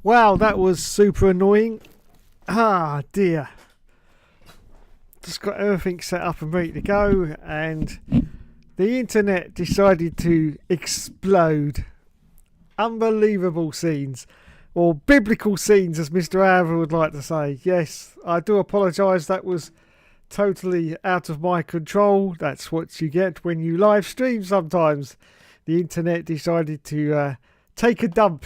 Wow, that was super annoying. Ah, dear. Just got everything set up and ready to go, and the internet decided to explode. Unbelievable scenes. Or biblical scenes, as Mr. Ava would like to say. Yes, I do apologise. That was totally out of my control. That's what you get when you live stream sometimes. The internet decided to take a dump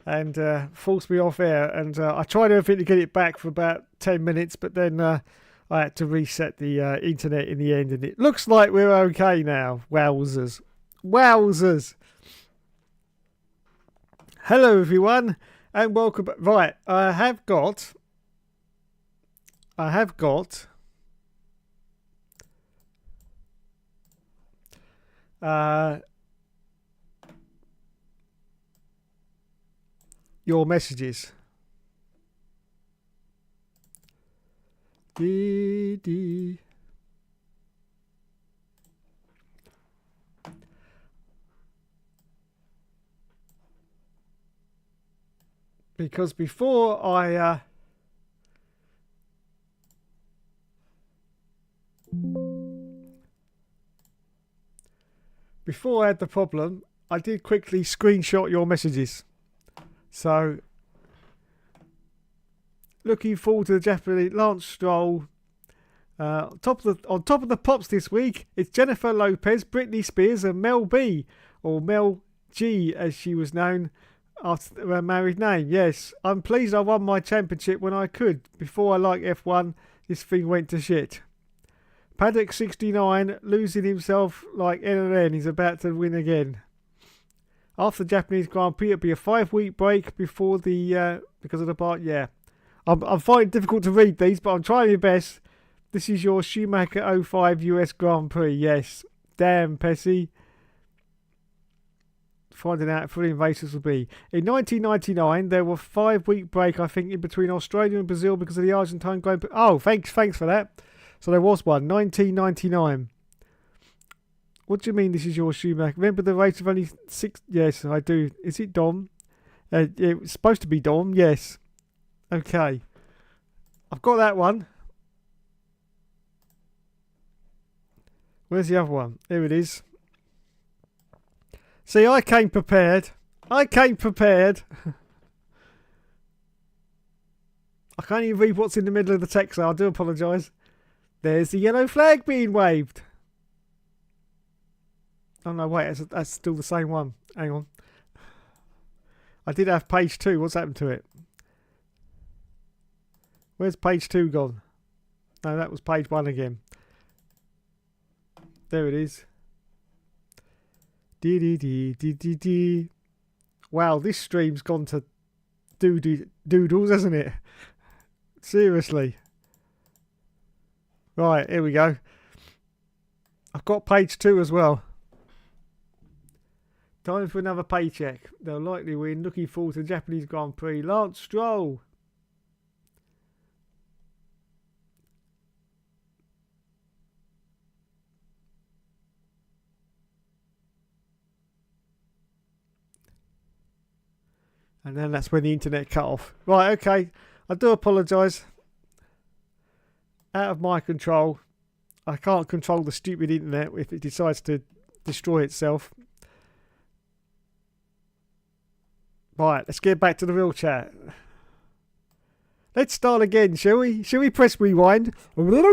and force me off air. And I tried everything to get it back for about 10 minutes, but then I had to reset the internet in the end. And it looks like we're okay now. Wowzers. Wowzers. Hello, everyone. And welcome back. Right, I have got your messages. Because before I had the problem, I did quickly screenshot your messages. So, looking forward to the Japanese Lance Stroll. On top of the pops this week, it's Jennifer Lopez, Britney Spears, and Mel B, or Mel G as she was known after her married name. Yes, I'm pleased I won my championship when I could. Before I liked F1, this thing went to shit. Paddock 69 losing himself like N&N. He's about to win again. After the Japanese Grand Prix, it'll be a 5-week break before the because of the part. Yeah, I'm finding it difficult to read these, but I'm trying my best. This is your Schumacher 05 US Grand Prix. Yes, damn Pessy. Finding out if races will be. In 1999, there were 5-week break, I think, in between Australia and Brazil because of the Argentine Grand Prix. Oh, thanks for that. So there was one, 1999. What do you mean this is your Schumacher? Remember the race of only 6? Yes, I do. Is it Dom? It was supposed to be Dom, yes. Okay. I've got that one. Where's the other one? There it is. See, I came prepared. I can't even read what's in the middle of the text, so I do apologise. There's the yellow flag being waved. Oh no, wait, that's still the same one. Hang on. I did have page 2. What's happened to it? Where's page 2 gone? No, that was page 1 again. There it is. Dee. Wow, this stream's gone to doodles, hasn't it? Seriously. Right, here we go. I've got page 2 as well. Time for another paycheck. They'll likely win. Looking forward to the Japanese Grand Prix. Lance Stroll. And then that's when the internet cut off. Right, okay. I do apologise. Out of my control. I can't control the stupid internet if it decides to destroy itself. Right, let's get back to the real chat. Let's start again, shall we? Shall we press rewind? Hello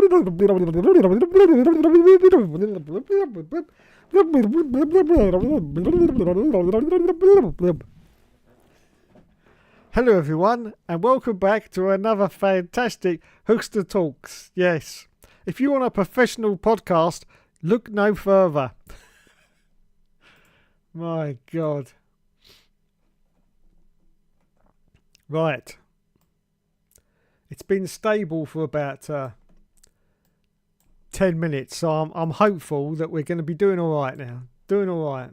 everyone, and welcome back to another fantastic Hookster Talks. Yes, if you want a professional podcast, look no further. My God. Right. It's been stable for about 10 minutes, so I'm hopeful that we're going to be doing all right now. Doing all right.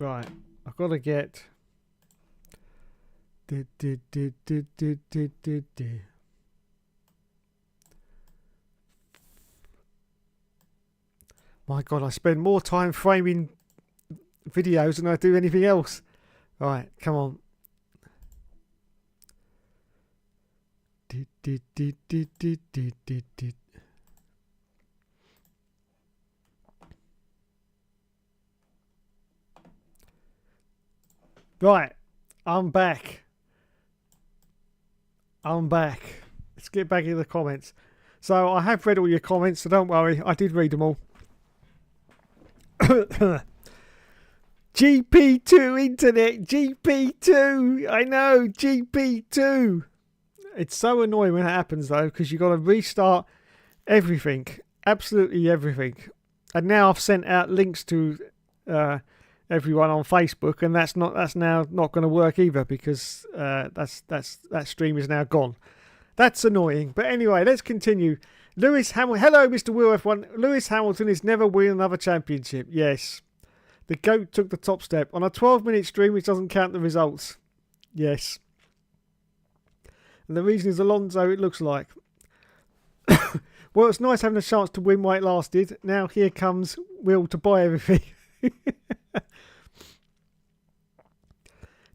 Right. I've got to get... My God, I spend more time framing videos than I do anything else. Right, come on. Right, I'm back. Let's get back into the comments. So I have read all your comments, so don't worry. I did read them all. GP2 internet, GP2. I know, GP2. It's so annoying when it happens though, because you've got to restart everything, absolutely everything. And now I've sent out links to everyone on Facebook, and that's now not going to work either, because that stream is now gone. That's annoying. But anyway, let's continue. Lewis Hamilton. Hello, Mr. Will F1. Lewis Hamilton is never win another championship. Yes. The GOAT took the top step on a 12-minute stream, which doesn't count the results. Yes. And the reason is Alonso, it looks like. Well, it's nice having a chance to win while it lasted. Now here comes Will to buy everything.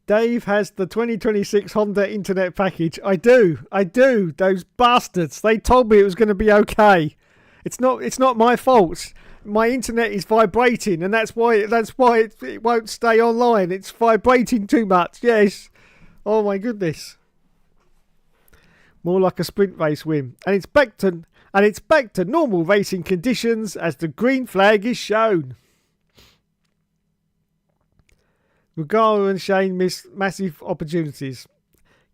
Dave has the 2026 Honda internet package. I do. Those bastards. They told me it was going to be okay. It's not my fault. My internet is vibrating, and that's why it won't stay online. It's vibrating too much. Yes. Oh my goodness. More like a sprint race win. And it's back to normal racing conditions as the green flag is shown. Ruggiero and Shane miss massive opportunities.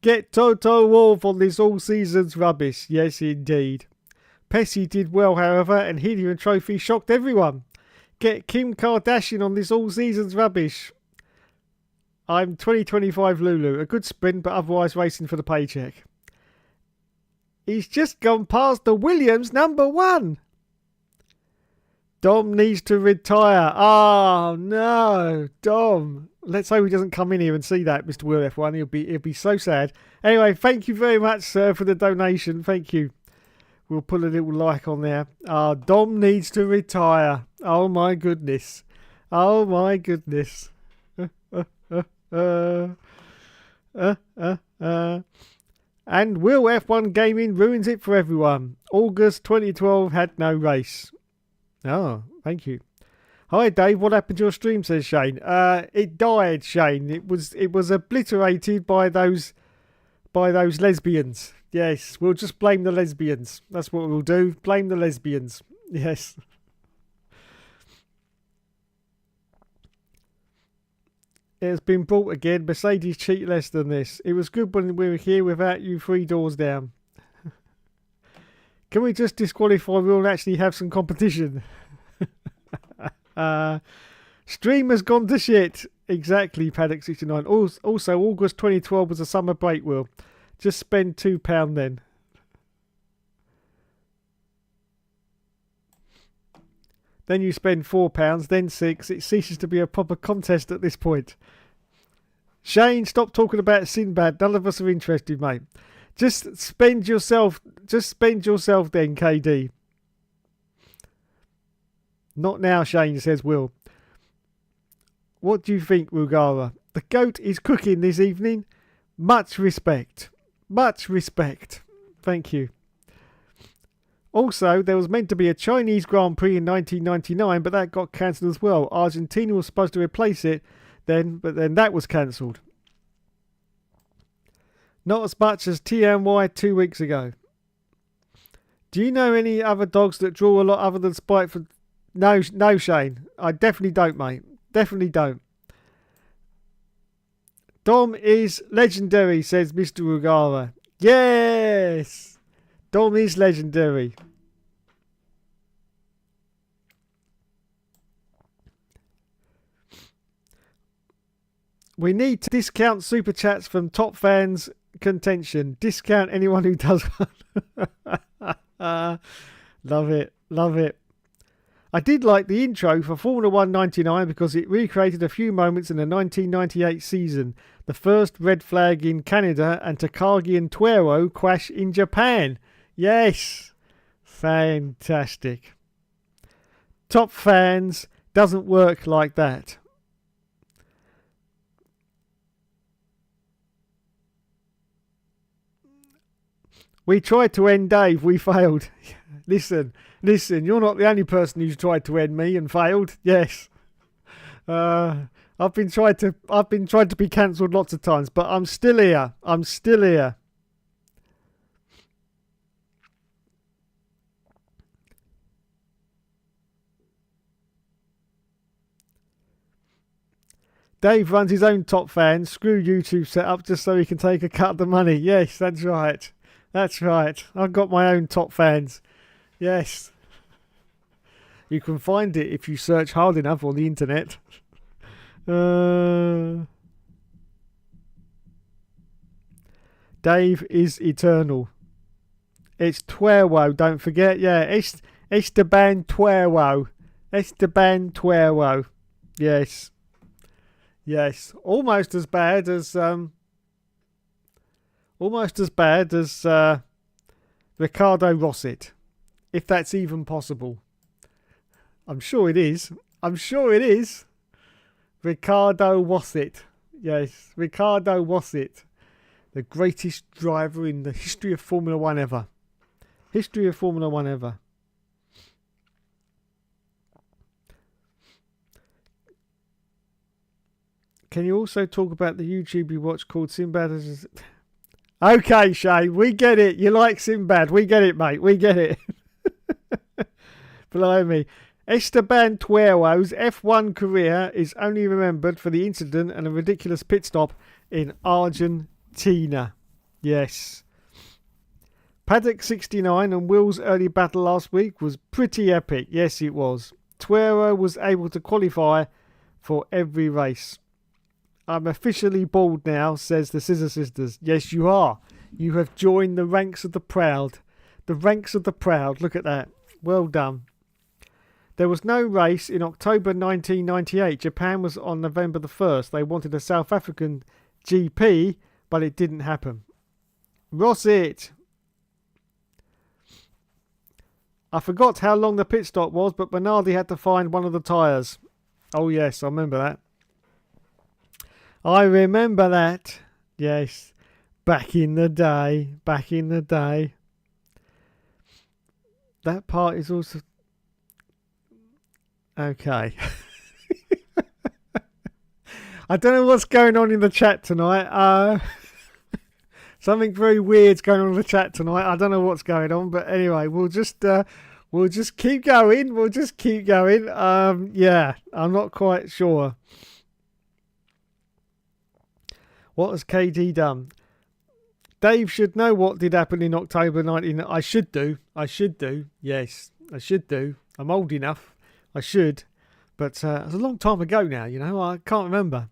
Get Toto Wolff on this all season's rubbish. Yes, indeed. Pesci did well, however, and Helium Trophy shocked everyone. Get Kim Kardashian on this all season's rubbish. I'm 2025 Lulu. A good sprint, but otherwise racing for the paycheck. He's just gone past the Williams #1. Dom needs to retire. Oh no, Dom. Let's hope he doesn't come in here and see that, Mr. Will F1. He'll be so sad. Anyway, thank you very much, sir, for the donation. Thank you. We'll put a little like on there. Dom needs to retire. Oh my goodness. Oh my goodness. And Will F1 Gaming ruins it for everyone. August 2012 had no race. Oh, thank you. Hi Dave, what happened to your stream, says Shane. It died, Shane. It was obliterated by those lesbians. Yes, we'll just blame the lesbians. That's what we'll do. Blame the lesbians. Yes. It has been brought again. Mercedes cheat less than this. It was good when we were here without you 3 doors down. Can we just disqualify Will and actually have some competition? Stream has gone to shit. Exactly, Paddock 69. Also, August 2012 was a summer break, Will. Just spend £2 then. Then you spend £4, then £6. It ceases to be a proper contest at this point. Shane, stop talking about Sinbad. None of us are interested, mate. Just spend yourself then, KD. Not now, Shane, says Will. What do you think, Rugara? The GOAT is cooking this evening. Much respect. Much respect. Thank you. Also, there was meant to be a Chinese Grand Prix in 1999, but that got cancelled as well. Argentina was supposed to replace it then, but then that was cancelled. Not as much as TMY 2 weeks ago. Do you know any other dogs that draw a lot other than Spiteful? No, Shane. I definitely don't, mate. Definitely don't. Dom is legendary, says Mr. Rugara. Yes! Dom is legendary. We need to discount super chats from top fans contention. Discount anyone who does one. Love it. Love it. I did like the intro for Formula 1 99 because it recreated a few moments in the 1998 season. The first red flag in Canada and Takagi and Tuero crash in Japan. Yes. Fantastic. Top fans doesn't work like that. We tried to end Dave. We failed. Listen. You're not the only person who's tried to end me and failed. Yes. I've been tried to be cancelled lots of times, but I'm still here. Dave runs his own top fan. Screw YouTube setup just so he can take a cut of the money. Yes, that's right. I've got my own top fans. Yes. You can find it if you search hard enough on the internet. Dave is eternal. It's Tuerwo, don't forget. Yeah, Esteban Tuerwo. Yes. Yes. Almost as bad as Ricardo Rosset. If that's even possible. I'm sure it is. Ricardo Rosset. Yes, Ricardo Rosset. The greatest driver in the history of Formula 1 ever. Can you also talk about the YouTube you watch called Sinbad? Okay, Shay, we get it. You like Sinbad. We get it, mate. We get it. Blimey. Esteban Tuerwo's F1 career is only remembered for the incident and a ridiculous pit stop in Argentina. Yes. Paddock 69 and Will's early battle last week was pretty epic. Yes, it was. Tuero was able to qualify for every race. I'm officially bald now, says the Scissor Sisters. Yes, you are. You have joined the ranks of the proud. The ranks of the proud. Look at that. Well done. There was no race in October 1998. Japan was on November the 1st. They wanted a South African GP, but it didn't happen. Rosset. I forgot how long the pit stop was, but Bernardi had to find one of the tyres. Oh, yes, I remember that. Yes. Back in the day. That part is also... Okay. I don't know what's going on in the chat tonight. Something very weird's going on in the chat tonight. I don't know what's going on, but anyway, we'll just keep going. Yeah, I'm not quite sure. What has KD done? Dave should know what did happen in October 19... I should do. Yes, I should do. I'm old enough. I should. But it was a long time ago now, you know. I can't remember.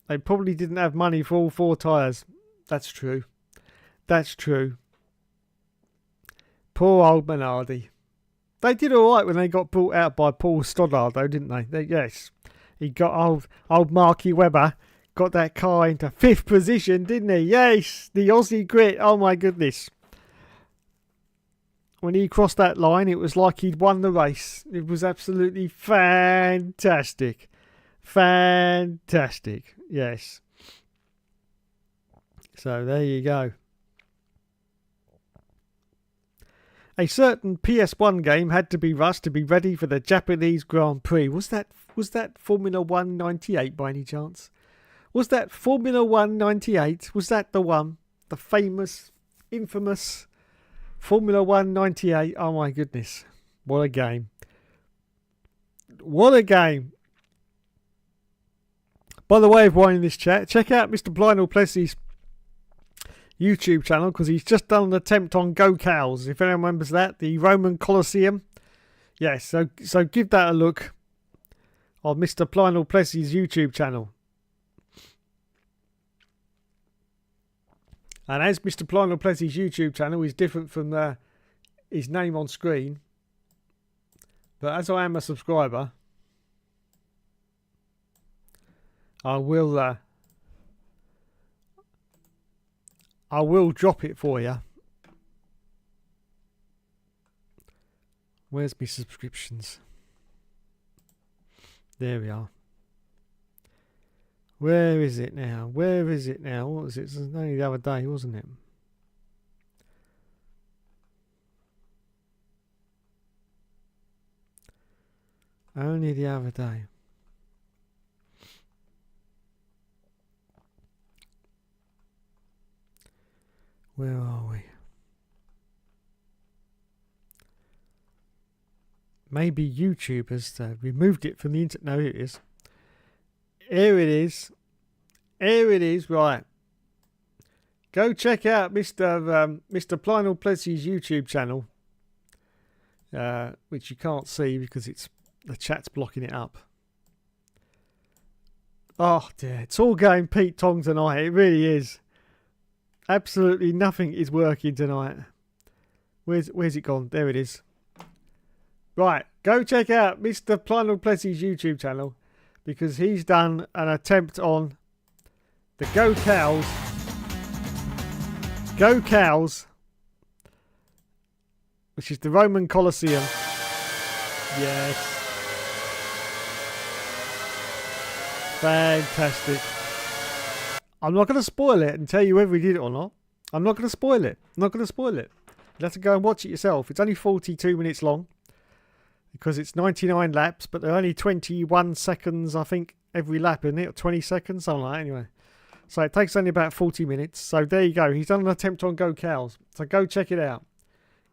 They probably didn't have money for all 4 tyres. That's true. Poor old Minardi. They did all right when they got brought out by Paul Stoddard, though, didn't they? Yes. He got old Marky Webber. Got that car into 5th position, didn't he? Yes. The Aussie grit. Oh, my goodness. When he crossed that line, it was like he'd won the race. It was absolutely fantastic. Yes. So there you go. A certain PS1 game had to be rushed to be ready for the Japanese Grand Prix. Was that Formula 1 98 by any chance? Was that Formula 1 98? Was that the one? The famous, infamous Formula 1 98. Oh my goodness. What a game. By the way of winding this chat, check out Mr. Lionel Plessy's YouTube channel because he's just done an attempt on Go Cows. If anyone remembers that, the Roman Colosseum. Yes, so give that a look on Mr. Lionel Plessy's YouTube channel. And as Mr. Lionel Plessy's YouTube channel is different from his name on screen, but as I am a subscriber, I will drop it for you. Where's my subscriptions? There we are. Where is it now? What was it? It was only the other day, wasn't it? Only the other day. Where are we? Maybe YouTube has removed it from the internet. No, it is. Here it is. Here it is. Right. Go check out Mr. Plynel Plessy's YouTube channel, which you can't see because the chat's blocking it up. Oh dear, it's all going Pete Tong tonight. It really is. Absolutely nothing is working tonight. Where's it gone? There it is. Right, go check out Mr. Plynel Plessy's YouTube channel because he's done an attempt on the Go Cows, which is the Roman Colosseum. Yes. Fantastic. I'm not going to spoil it and tell you whether he did it or not. I'm not going to spoil it. I'm not going to spoil it. You'll have to go and watch it yourself. It's only 42 minutes long because it's 99 laps, but they're only 21 seconds, I think, every lap, isn't it? Or 20 seconds, something like that, anyway. So it takes only about 40 minutes. So there you go. He's done an attempt on Go Cows. So go check it out.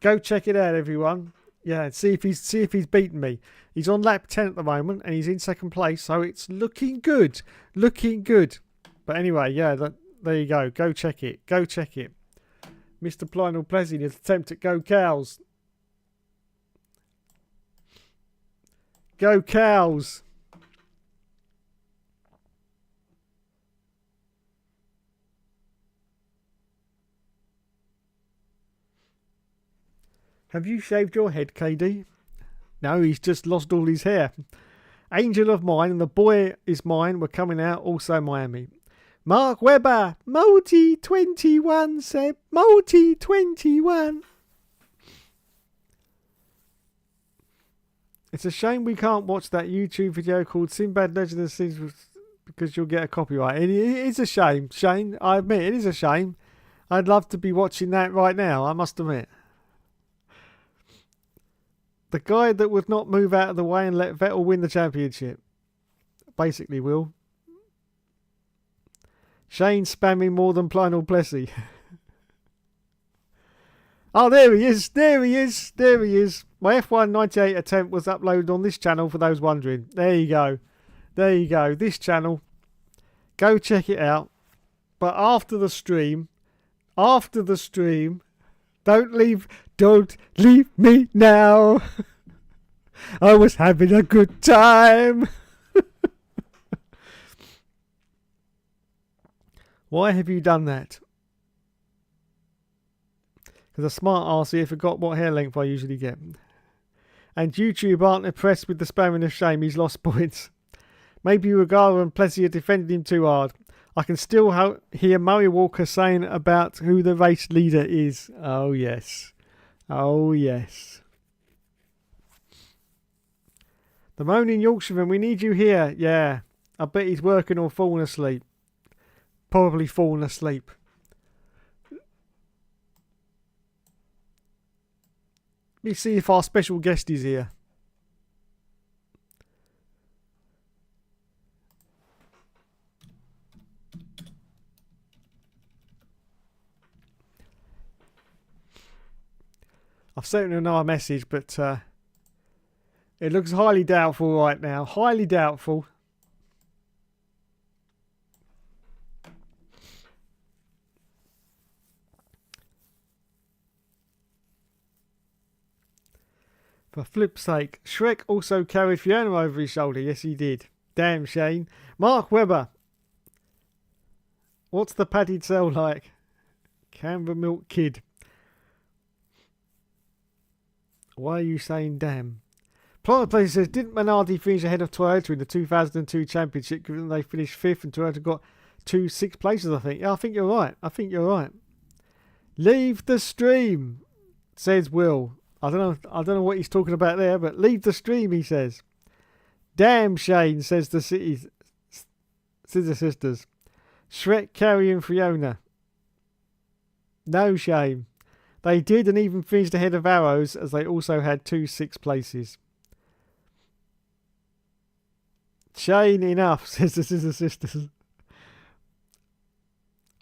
Go check it out, everyone. Yeah, see if he's beaten me. He's on lap 10 at the moment, and he's in second place. So it's looking good. Looking good. But anyway, yeah, there you go. Go check it. Go check it. Mr. Plynel Plessy, his attempt at Go Cows. Go Cows. Have you shaved your head, KD? No, he's just lost all his hair. Angel of Mine and The Boy Is Mine were coming out, also Miami. Mark Webber, Multi 21, Seb. Multi 21. It's a shame we can't watch that YouTube video called Sinbad Legend of Sins because you'll get a copyright. It is a shame, Shane. I admit it is a shame. I'd love to be watching that right now, I must admit. The guy that would not move out of the way and let Vettel win the championship. Basically, will. Shane spamming more than Plynel Plessy. Oh, there he is. There he is. There he is. My F1 98 attempt was uploaded on this channel for those wondering. There you go. There you go. This channel. Go check it out. But after the stream, don't leave me now. I was having a good time. Why have you done that? Because a smart RC forgot what hair length I usually get. And YouTube aren't impressed with the spamming of Shame. He's lost points. Maybe Regala and Plessy are defending him too hard. I can still hear Murray Walker saying about who the race leader is. Oh, yes. Oh, yes. The moaning Yorkshireman, we need you here. Yeah. I bet he's working or falling asleep. Probably falling asleep. Let me see if our special guest is here. I've sent him another message, but it looks highly doubtful right now. Highly doubtful. For flip's sake, Shrek also carried Fiona over his shoulder. Yes, he did. Damn, Shane. Mark Webber. What's the padded cell like? Canberra Milk Kid. Why are you saying damn? Planet Place says, didn't Minardi finish ahead of Toyota in the 2002 championship, given they finished 5th and Toyota got 2 6th places, I think? Yeah, I think you're right. I think you're right. Leave the stream, says Will. I don't know what he's talking about there, but leave the stream, he says. Damn, Shane, says the Scissor Sisters. Shrek carrying Fiona. No, Shane. They did and even finished ahead of Arrows, as they also had 2 6th places. Shane, enough, says the Scissor Sisters.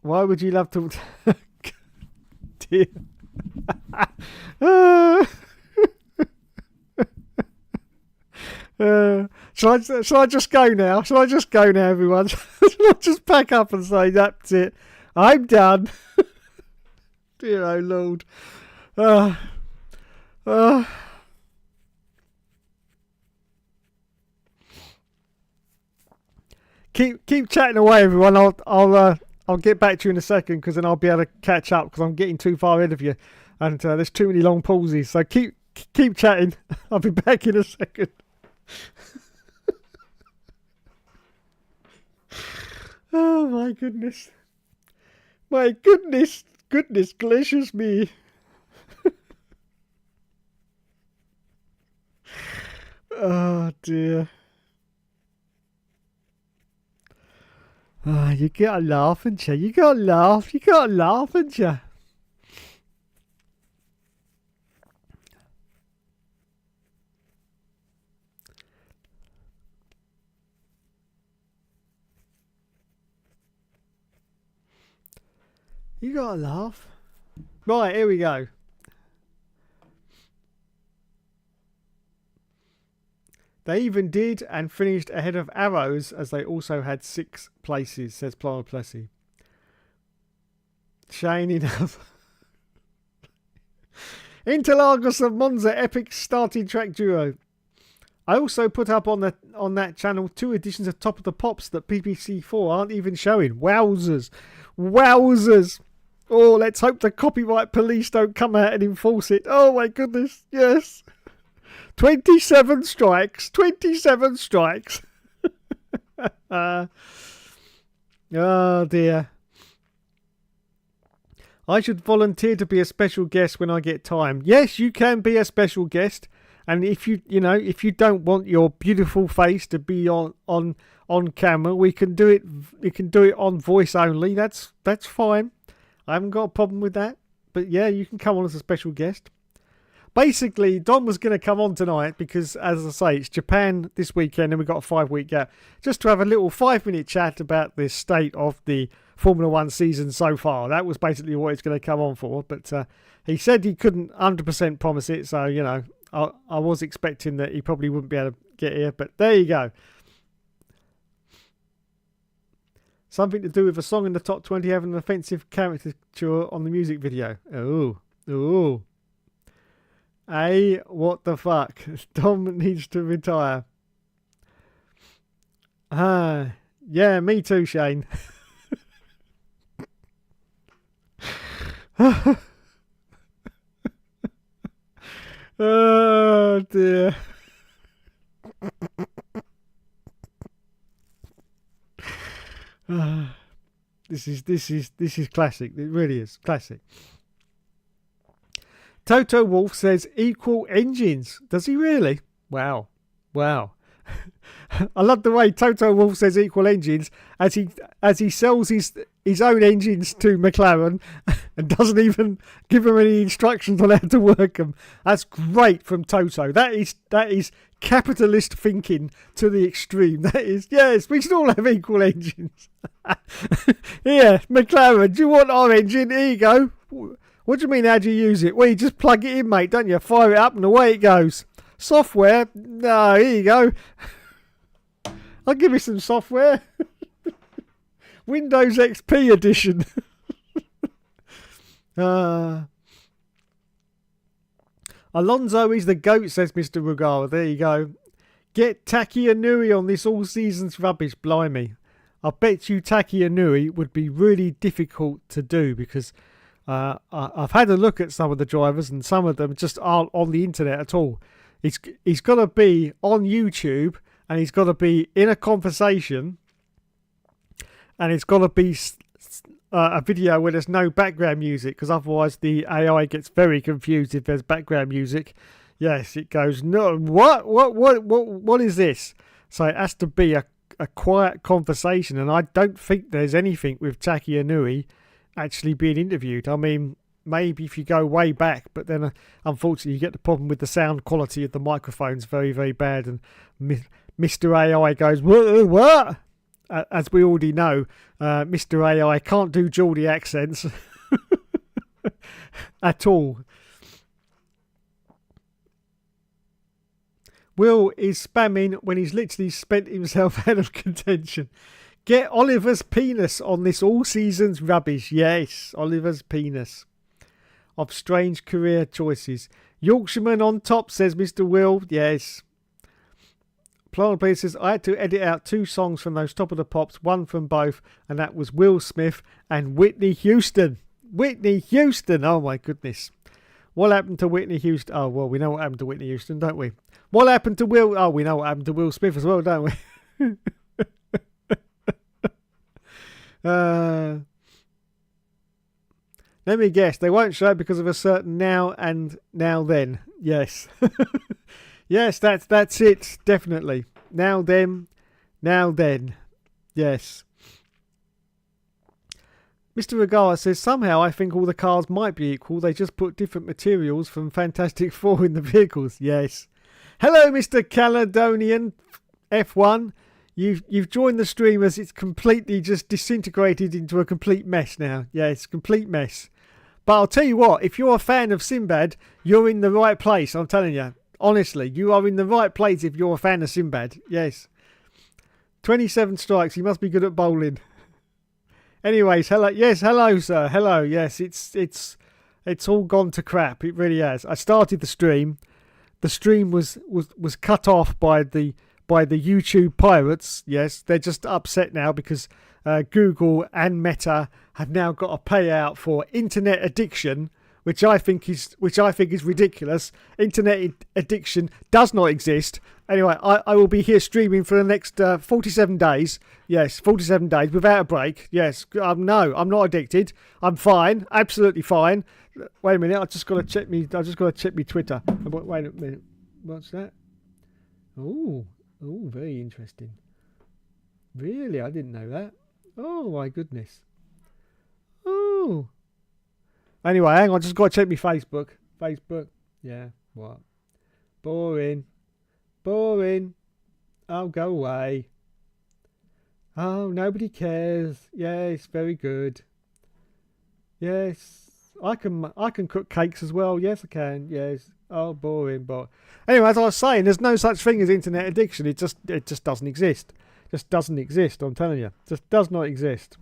Why would you love to... Dear. Shall I just go now? Shall I just go now, everyone? Shall I just pack up and say, that's it. I'm done. Dear oh Lord. Keep chatting away, everyone. I'll get back to you in a second, because then I'll be able to catch up, because I'm getting too far ahead of you, and there's too many long pauses. So keep chatting. I'll be back in a second. Oh my goodness. My goodness gracious me. Oh dear. Oh, you gotta laugh, ain't you? You gotta laugh, ain't you? You gotta laugh. Right, here we go. They even did and finished ahead of Arrows, as they also had 6 places, says Plano Plessy. Shane, enough. Interlagos of Monza epic starting track duo. I also put up on that channel 2 editions of Top of the Pops that BBC4 aren't even showing. Wowzers. Wowzers. Oh, let's hope the copyright police don't come out and enforce it. Oh my goodness, yes. 27 strikes. 27 strikes. Oh dear. I should volunteer to be a special guest when I get time. Yes, you can be a special guest. And if you don't want your beautiful face to be on camera, we can do it. You can do it on voice only. That's fine. I haven't got a problem with that. But yeah, you can come on as a special guest. Basically, Don was going to come on tonight because, as I say, it's Japan this weekend and we've got a 5-week gap. Just to have a little 5-minute chat about the state of the Formula 1 season so far. That was basically what he's going to come on for. But he said he couldn't 100% promise it. So, you know, I was expecting that he probably wouldn't be able to get here. But there you go. Something to do with a song in the top 20 having an offensive caricature on the music video. Oh. Hey, what the fuck? Dom needs to retire. Yeah, me too, Shane. Oh dear. This is classic. It really is classic. Toto Wolf says equal engines. Does he really? Wow. I love the way Toto Wolf says equal engines as he sells his own engines to McLaren and doesn't even give them any instructions on how to work them. That's great from Toto. That is capitalist thinking to the extreme. That is, yes, we should all have equal engines. Here, McLaren, do you want our engine? Here you go. What do you mean, how do you use it? Well, you just plug it in, mate, don't you? Fire it up and away it goes. Software? No, here you go. I'll give you some software. Windows XP edition. Alonso is the GOAT, says Mr. Rugara. There you go. Get Taki Inui on this all season's rubbish, blimey. I bet you Taki Inui would be really difficult to do because I've had a look at some of the drivers and some of them just aren't on the internet at all. He's got to be on YouTube and he's got to be in a conversation and it's got to be a video where there's no background music because otherwise the AI gets very confused if there's background music. Yes, it goes, no, what is this? So it has to be a quiet conversation, and I don't think there's anything with Taki Inui actually being interviewed. I mean, maybe if you go way back, but then unfortunately you get the problem with the sound quality of the microphones very, very bad and Mr. AI goes, what? As we already know, Mr. AI can't do Geordie accents at all. Will is spamming when he's literally spent himself out of contention. Get Oliver's penis on this all season's rubbish. Yes, Oliver's penis. Of strange career choices. Yorkshireman on top, says Mr. Will. Yes. Plant Player says, I had to edit out 2 songs from those Top of the Pops, one from both, and that was Will Smith and Whitney Houston. Whitney Houston! Oh my goodness. What happened to Whitney Houston? Oh, well, we know what happened to Whitney Houston, don't we? What happened to Will? Oh, we know what happened to Will Smith as well, don't we? Let me guess. They won't show it because of a certain now and now then. Yes. Yes, that's it. Definitely. Now then. Now then. Yes. Mr. Regala says, somehow I think all the cars might be equal. They just put different materials from Fantastic Four in the vehicles. Yes. Hello, Mr. Caledonian F1. You've joined the stream as it's completely just disintegrated into a complete mess now. Yeah, it's a complete mess. But I'll tell you what, if you're a fan of Sinbad, you're in the right place, I'm telling you. Honestly, you are in the right place if you're a fan of Sinbad. Yes. 27 strikes. He must be good at bowling. Anyways, hello. Yes, hello, sir. Hello. Yes, it's all gone to crap. It really has. I started the stream. The stream was cut off by the YouTube pirates. Yes, they're just upset now because Google and Meta have now got a payout for internet addiction, which I think is ridiculous. Internet addiction does not exist. Anyway, I will be here streaming for the next 47 days. Yes, 47 days without a break. Yes, I'm not addicted. I'm fine, absolutely fine. Wait a minute, I just got to check me Twitter. Wait a minute, what's that? Oh, very interesting. Really, I didn't know that. Oh my goodness. Oh. Anyway, hang on, just got to check my Facebook. Facebook. Yeah, what? Boring. Oh, go away. Oh, nobody cares. Yes, very good. Yes, I can cook cakes as well. Yes, I can. Yes. Oh, boring. But anyway, as I was saying, there's no such thing as internet addiction. It just doesn't exist. Just doesn't exist. I'm telling you, just does not exist.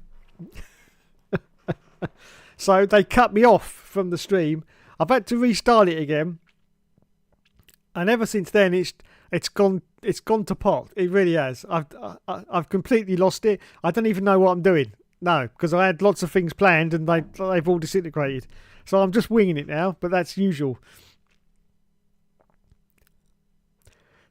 So they cut me off from the stream. I've had to restart it again, and ever since then, it's gone to pot. It really has. I've completely lost it. I don't even know what I'm doing. No, because I had lots of things planned and they've all disintegrated. So I'm just winging it now, but that's usual.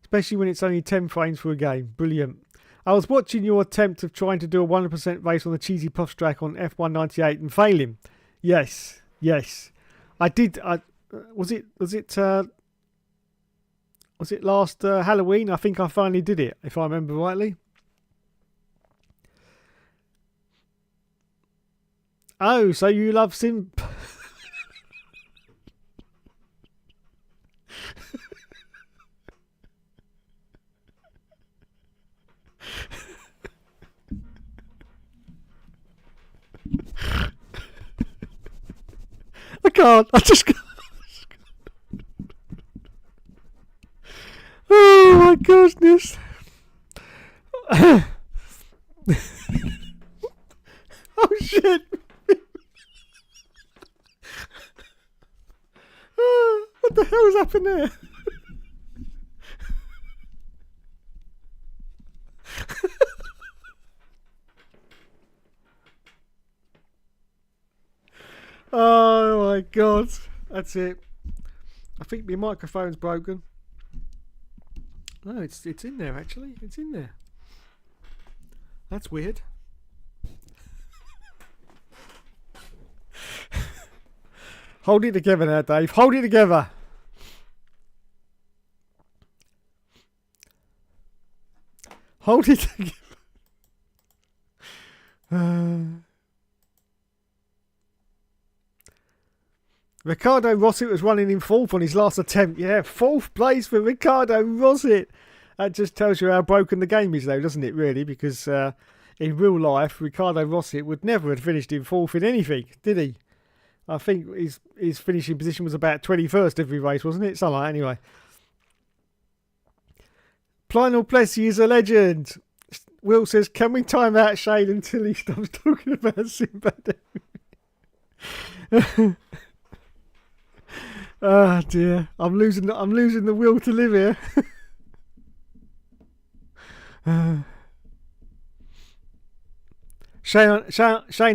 Especially when it's only 10 frames for a game. Brilliant. I was watching your attempt of trying to do a 100% race on the Cheesy Puffs track on F198 and failing. Yes. I did. Was it last Halloween? I think I finally did it, if I remember rightly. Oh, so you love Sim... I can't. I just can't. Oh my goodness. Oh shit. What the hell has happened there? Oh my god. That's it. I think my microphone's broken. No, it's in there actually. It's in there. That's weird. Hold it together now, Dave. Hold it together. Hold it together. Ricardo Rosset was running in fourth on his last attempt. Yeah, fourth place for Ricardo Rosset. That just tells you how broken the game is, though, doesn't it, really? Because in real life, Ricardo Rossi would never have finished in fourth in anything, did he? I think his finishing position was about 21st every race, wasn't it? Something like that, anyway. Lionel Plessy is a legend. Will says, can we time out Shane until he stops talking about Sinbad? Oh dear, I'm losing the will to live here. Shane,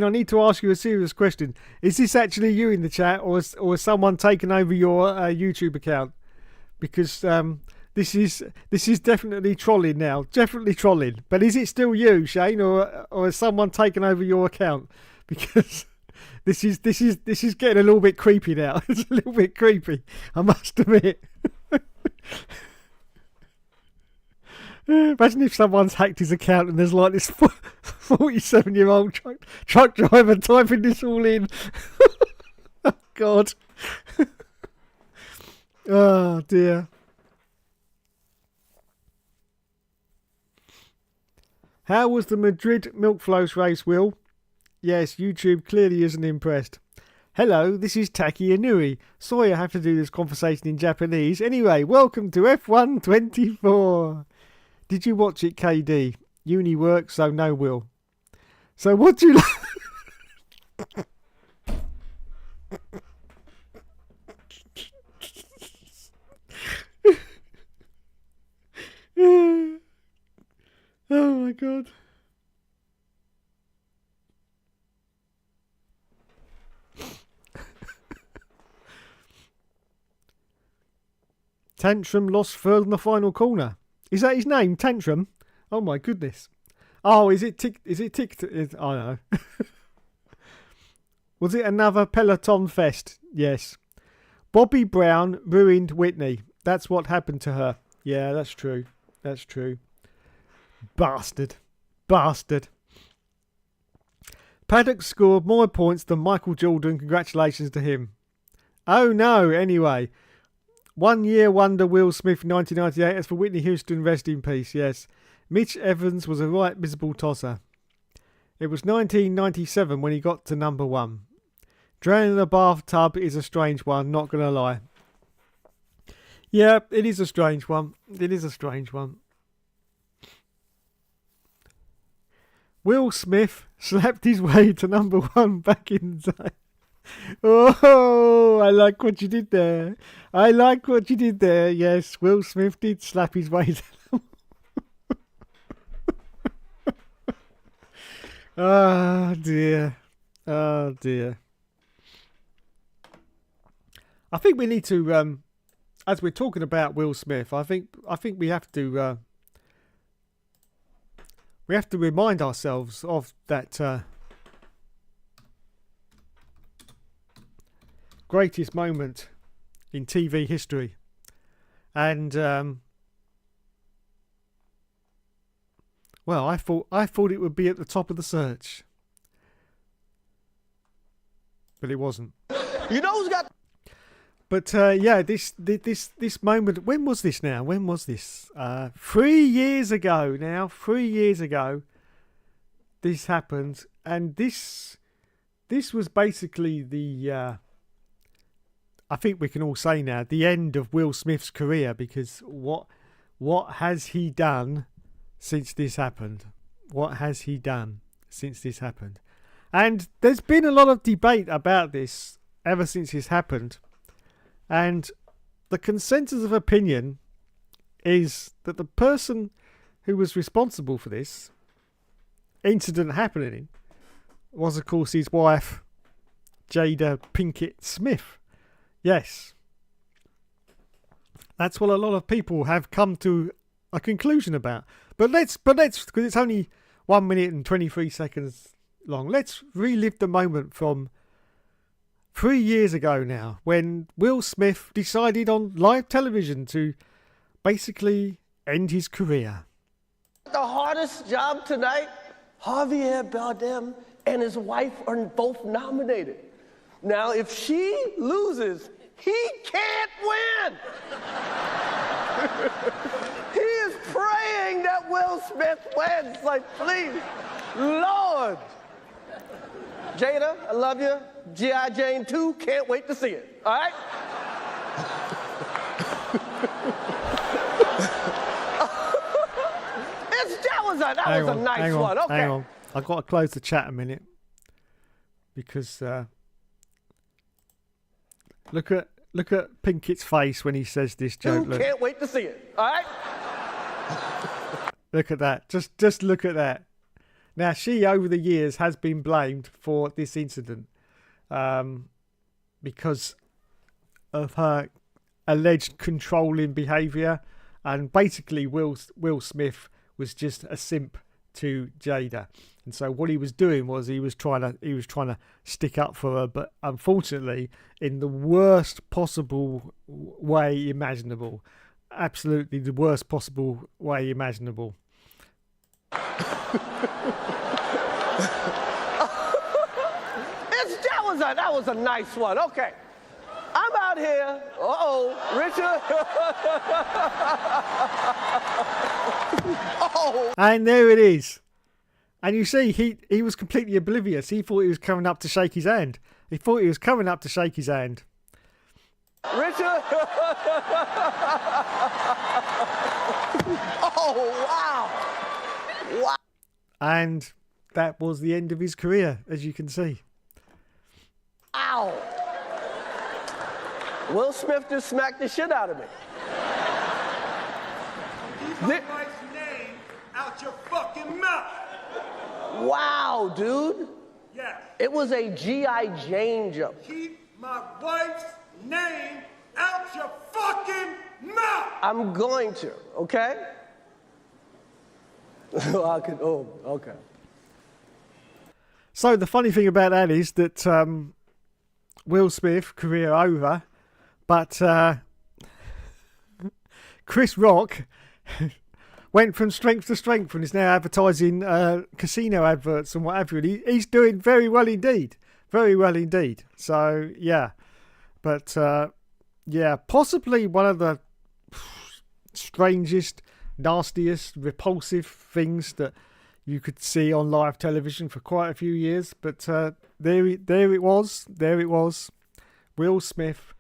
I need to ask you a serious question. Is this actually you in the chat, or has someone taken over your YouTube account? Because this is definitely trolling now, definitely trolling. But is it still you, Shane, or has someone taken over your account? Because this is getting a little bit creepy now. It's a little bit creepy, I must admit. Imagine if someone's hacked his account and there's like this 47-year-old truck driver typing this all in. Oh, God. Oh, dear. How was the Madrid Milk Floats race, Will? Yes, YouTube clearly isn't impressed. Hello, this is Taki Inui. Sorry I have to do this conversation in Japanese. Anyway, welcome to F1 24. Did you watch it, KD? Uni work, so no Will. So what do you like? Oh my God. Tantrum lost third in the final corner. Is that his name, Tantrum? Oh my goodness. Oh, is it tick? I don't know. Was it another Peloton fest? Yes. Bobby Brown ruined Whitney. That's what happened to her. Yeah, that's true. That's true. Bastard. Paddock scored more points than Michael Jordan. Congratulations to him. Oh no, anyway. 1 year wonder Will Smith 1998. As for Whitney Houston, rest in peace, yes. Mitch Evans was a right miserable tosser. It was 1997 when he got to number 1. Drowning in a bathtub is a strange one, not going to lie. Yeah, it is a strange one. Will Smith slapped his way to number 1 back in the day. Oh, I like what you did there. Yes, Will Smith did slap his way to Oh dear. I think we need to, as we're talking about Will Smith, I think we have to remind ourselves of that greatest moment in TV history, and well, I thought it would be at the top of the search, but it wasn't. You know who's got? But yeah, this moment. When was this now? 3 years ago now. 3 years ago, this happened, and this was basically the. I think we can all say now the end of Will Smith's career, because what has he done since this happened? And there's been a lot of debate about this ever since this happened. And the consensus of opinion is that the person who was responsible for this incident happening was, of course, his wife, Jada Pinkett Smith. Yes. That's what a lot of people have come to a conclusion about. But let's, because it's only 1 minute and 23 seconds long, let's relive the moment from 3 years ago now, when Will Smith decided on live television to basically end his career. The hardest job tonight, Javier Bardem and his wife are both nominated. Now, if she loses, he can't win. He is praying that Will Smith wins. Like, please, Lord. Jada, I love you. G.I. Jane 2, can't wait to see it. All right? That was a nice one. Okay. Hang on. I've got to close the chat a minute because look at Pinkett's face when he says this joke. You can't wait to see it. All right. Look at that. Just look at that. Now she over the years has been blamed for this incident because of her alleged controlling behaviour, and basically Will Smith was just a simp to Jada, and so what he was doing was he was trying to stick up for her, but unfortunately in the worst possible way imaginable. Absolutely the worst possible way imaginable. That was a nice one. Okay. I'm out here. Richard. And there it is. And you see, he was completely oblivious. He thought he was coming up to shake his hand. Richard. Wow. And that was the end of his career, as you can see. Ow. Will Smith just smacked the shit out of me. Keep my wife's name out your fucking mouth. Wow, dude. Yes. It was a G.I. Jane joke. Keep my wife's name out your fucking mouth. I'm going to, okay? Okay. So the funny thing about that is that Will Smith, career over, but Chris Rock went from strength to strength and is now advertising casino adverts and what have you. And he's doing very well indeed. Very well indeed. So, yeah. But, yeah, possibly one of the strangest, nastiest, repulsive things that you could see on live television for quite a few years. But there it was. Will Smith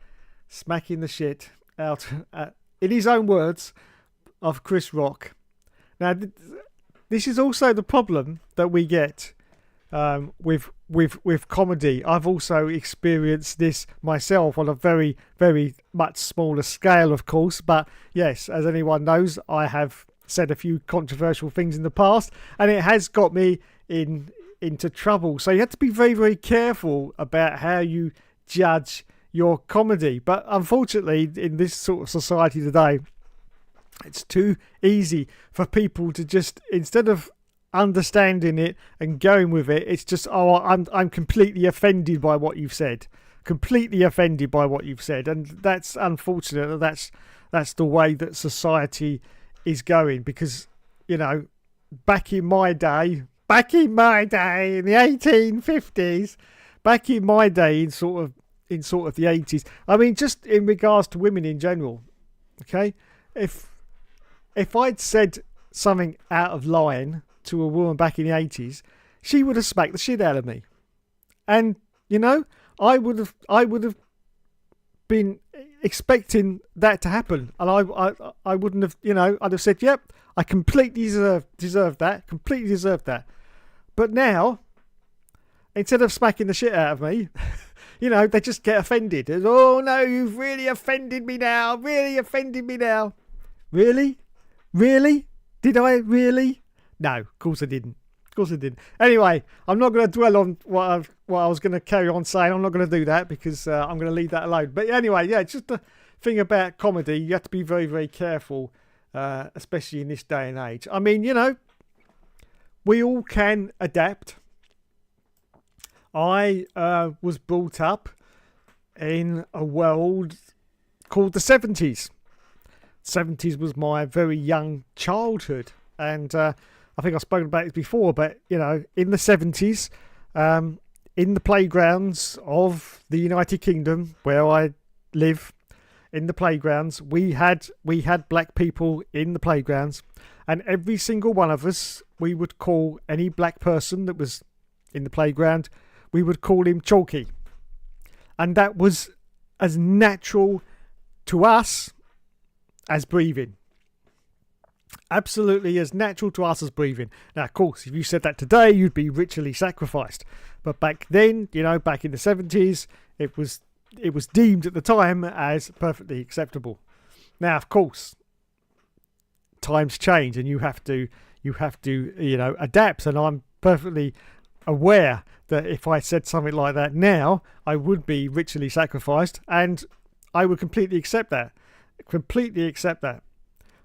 smacking the shit out, in his own words, of Chris Rock. Now, this is also the problem that we get with comedy. I've also experienced this myself on a very, very much smaller scale, of course. But yes, as anyone knows, I have said a few controversial things in the past, and it has got me into trouble. So you have to be very, very careful about how you judge your comedy. But unfortunately, in this sort of society today, it's too easy for people to just, instead of understanding it and going with it, it's just, I'm completely offended by what you've said. Completely offended by what you've said. And that's unfortunate. That's the way that society is going, because, you know, back in my day, in the 1850s, back in my day, in sort of the 80s, I mean, just in regards to women in general, okay, if I'd said something out of line to a woman back in the 80s, she would have smacked the shit out of me. And, you know, I would have been expecting that to happen. And I wouldn't have, you know, I'd have said, yep, I completely deserve that. But now, instead of smacking the shit out of me, you know, they just get offended. And, oh no, you've really offended me now. Really? Did I really? No, of course I didn't. Anyway, I'm not going to dwell on what I was going to carry on saying. I'm not going to do that because I'm going to leave that alone. But anyway, yeah, just the thing about comedy, you have to be very, very careful, especially in this day and age. I mean, you know, we all can adapt. I was brought up in a world called the 70s. 70s was my very young childhood, and I think I've spoken about it before, but you know, in the 70s, in the playgrounds of the United Kingdom where I live, in the playgrounds. We had black people in the playgrounds, and every single one of us, we would call any black person that was in the playground, we would call him Chalky. And that was as natural to us as breathing. Absolutely as natural to us as breathing. Now, of course, if you said that today, you'd be ritually sacrificed. But back then, back in the 70s, it was deemed at the time as perfectly acceptable. Now, of course, times change, and you have to adapt. And I'm perfectly aware that if I said something like that now, I would be ritually sacrificed, and I would completely accept that.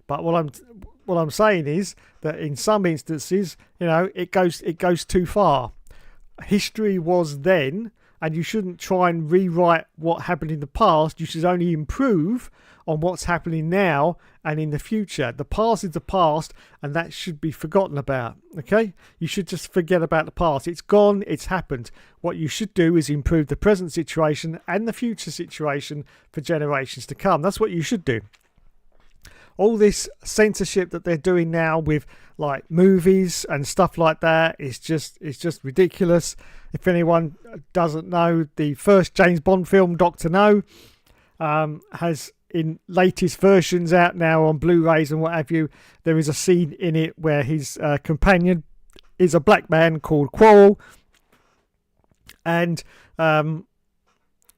But what I'm saying is that in some instances, it goes too far. History was then, and you shouldn't try and rewrite what happened in the past. You should only improve on what's happening now and in the future. The past is the past, and that should be forgotten about. Okay? You should just forget about the past. It's gone, it's happened. What you should do is improve the present situation and the future situation for generations to come. That's what you should do. All this censorship that they're doing now with like movies and stuff like that is just ridiculous. If anyone doesn't know, the first James Bond film, Dr. No, has in latest versions out now on Blu-rays and what have you, there is a scene in it where his companion is a black man called Quarrel, and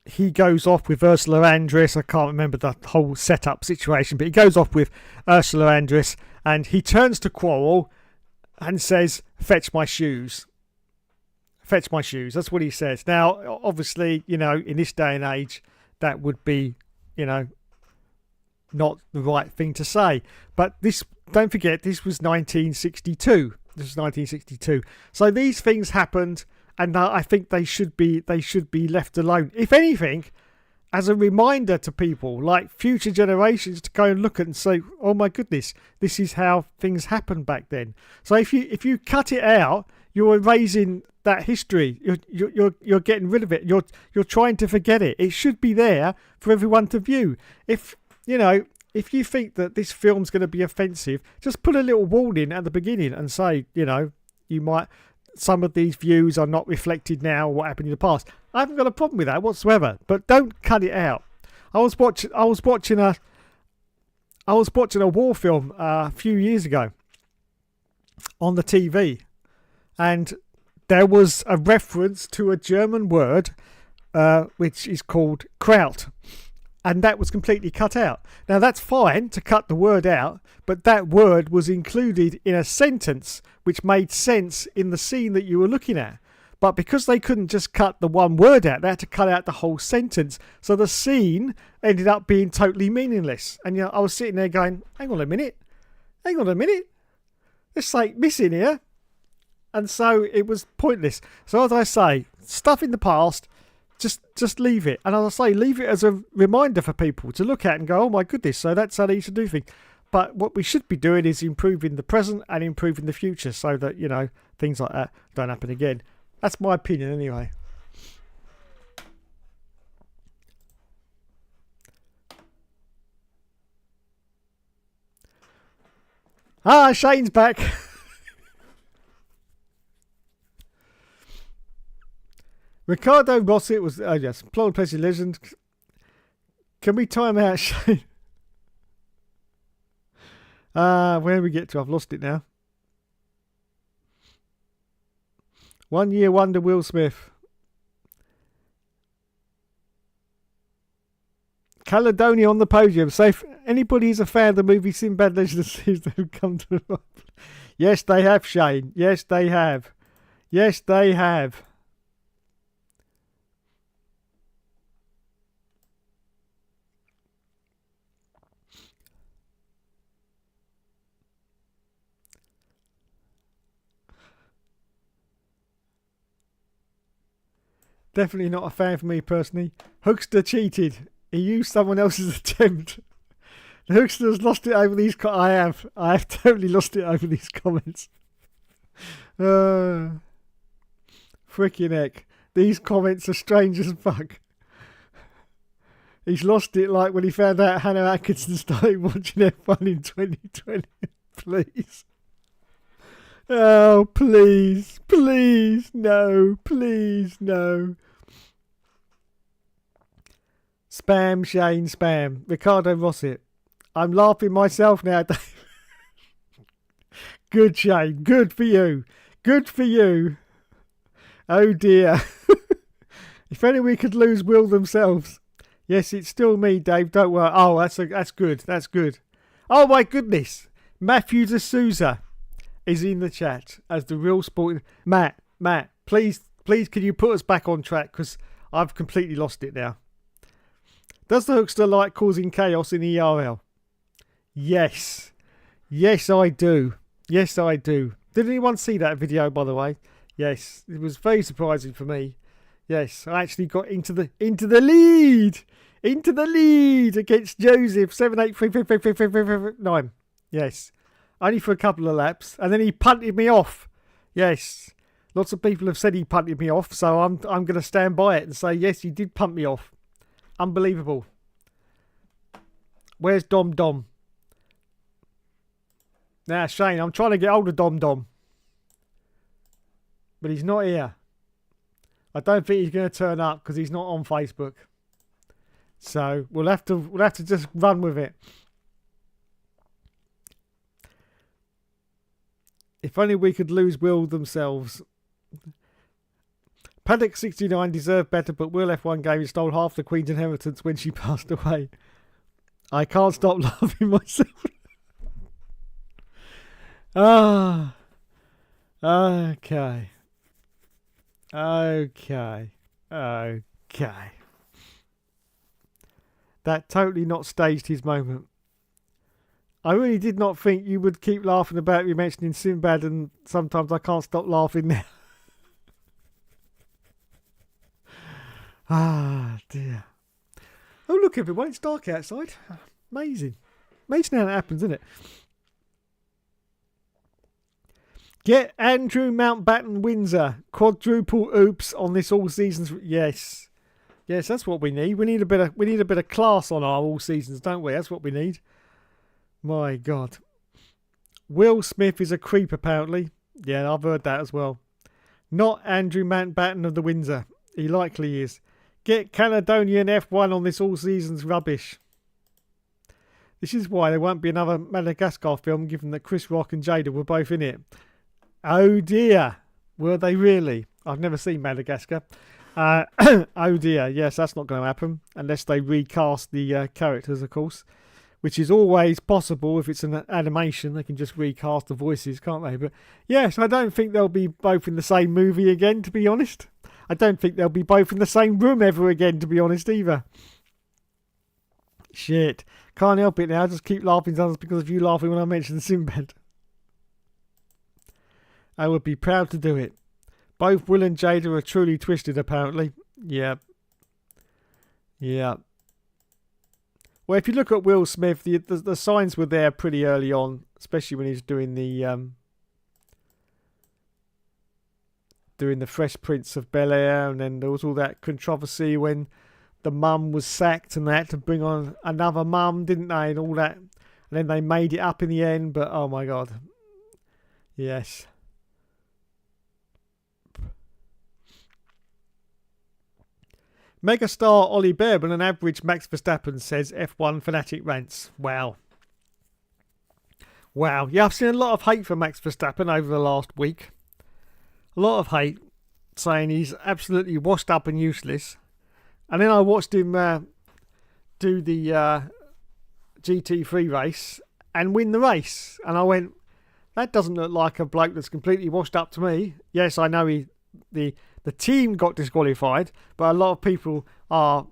he goes off with Ursula Andress. I can't remember the whole setup situation, but he goes off with Ursula Andress, and he turns to Quarrel and says, "Fetch my shoes. Fetch my shoes." That's what he says. Now, obviously, in this day and age, that would be, not the right thing to say. But this, don't forget, this was 1962. So these things happened, and I think they should be left alone. If anything, as a reminder to people, like future generations, to go and look at and say, "Oh my goodness, this is how things happened back then." So if you cut it out, you're erasing that history. You're getting rid of it. You're trying to forget it. It should be there for everyone to view. If you think that this film's going to be offensive, just put a little warning at the beginning and say, you might. Some of these views are not reflected now, what happened in the past. I haven't got a problem with that whatsoever, but don't cut it out. I was watching a war film a few years ago on the TV, and there was a reference to a German word which is called Kraut, and that was completely cut out. Now, that's fine to cut the word out, but that word was included in a sentence which made sense in the scene that you were looking at. But because they couldn't just cut the one word out, they had to cut out the whole sentence. So the scene ended up being totally meaningless. And I was sitting there going, hang on a minute. There's something missing here. And so it was pointless. So as I say, stuff in the past, just leave it. And as I say, leave it as a reminder for people to look at and go, oh my goodness, so that's how they used to do things. But what we should be doing is improving the present and improving the future so that, things like that don't happen again. That's my opinion anyway. Shane's back. Ricardo Rossett was, yes, Plot Pleasure Legend. Can we time out, Shane? Where do we get to? I've lost it now. 1 year wonder Will Smith. Caledonia on the podium. So if anybody is a fan of the movie Sinbad Legend of Seas, they've come to the... Yes, they have, Shane. Yes, they have. Yes, they have. Definitely not a fan for me personally. Hookster cheated. He used someone else's attempt. The Hookster's lost it over these... I have totally lost it over these comments. Freaking heck. These comments are strange as fuck. He's lost it like when he found out Hannah Atkinson started watching F1 in 2020. Please. Oh, please. Please. No. Please. No. Spam, Shane, spam. Ricardo Rossett. I'm laughing myself now, Dave. Good, Shane. Good for you. Good for you. Oh, dear. If only we could lose will themselves. Yes, it's still me, Dave. Don't worry. Oh, that's good. That's good. Oh, my goodness. Matthew D'Souza is in the chat as the real sporting... Matt, please, can you put us back on track? Because I've completely lost it now. Does the Hookster like causing chaos in ERL? Yes. Yes, I do. Yes, I do. Did anyone see that video, by the way? Yes. It was very surprising for me. Yes, I actually got into the lead. Into the lead against Joseph. 7-8-3-5-5-5-5-5-9. Yes. Only for a couple of laps. And then he punted me off. Yes. Lots of people have said he punted me off, so I'm going to stand by it and say, yes, he did punt me off. Unbelievable. Where's Dom Dom? Now, Shane, I'm trying to get hold of Dom Dom. But he's not here. I don't think he's going to turn up because he's not on Facebook. So we'll have to just run with it. If only we could lose Will themselves. Paddock 69 deserved better, but Will F1 game stole half the Queen's inheritance when she passed away. I can't stop laughing myself. Okay. That totally not staged his moment. I really did not think you would keep laughing about you mentioning Sinbad, and sometimes I can't stop laughing now. Dear. Oh, look, everyone, it's dark outside. Amazing. Amazing how that happens, isn't it? Get Andrew Mountbatten Windsor. Quadruple oops on this all seasons. Yes. Yes, that's what we need. We need a bit of class on our all seasons, don't we? That's what we need. My God. Will Smith is a creep, apparently. Yeah, I've heard that as well. Not Andrew Mountbatten of the Windsor. He likely is. Get Caledonian F1 on this all seasons rubbish. This is why there won't be another Madagascar film, given that Chris Rock and Jada were both in it. Oh dear. Were they really? I've never seen Madagascar. Oh dear. Yes, that's not going to happen. Unless they recast the characters, of course. Which is always possible if it's an animation. They can just recast the voices, can't they? But yes, I don't think they'll be both in the same movie again, to be honest. I don't think they'll be both in the same room ever again, to be honest, either. Shit. Can't help it now. I just keep laughing sometimes because of you laughing when I mention Sinbad. I would be proud to do it. Both Will and Jada are truly twisted, apparently. Yeah. Yeah. Well, if you look at Will Smith, the signs were there pretty early on, especially when he was doing the Fresh Prince of Bel-Air, and then there was all that controversy when the mum was sacked and they had to bring on another mum, didn't they, and all that. And then they made it up in the end, but oh my God. Yes. Megastar Ollie Bearman, an average Max Verstappen, says F1 fanatic rants. Wow. Wow. Yeah, I've seen a lot of hate for Max Verstappen over the last week. A lot of hate, saying he's absolutely washed up and useless. And then I watched him do the GT3 race and win the race. And I went, that doesn't look like a bloke that's completely washed up to me. Yes, I know the team got disqualified, but a lot of people are,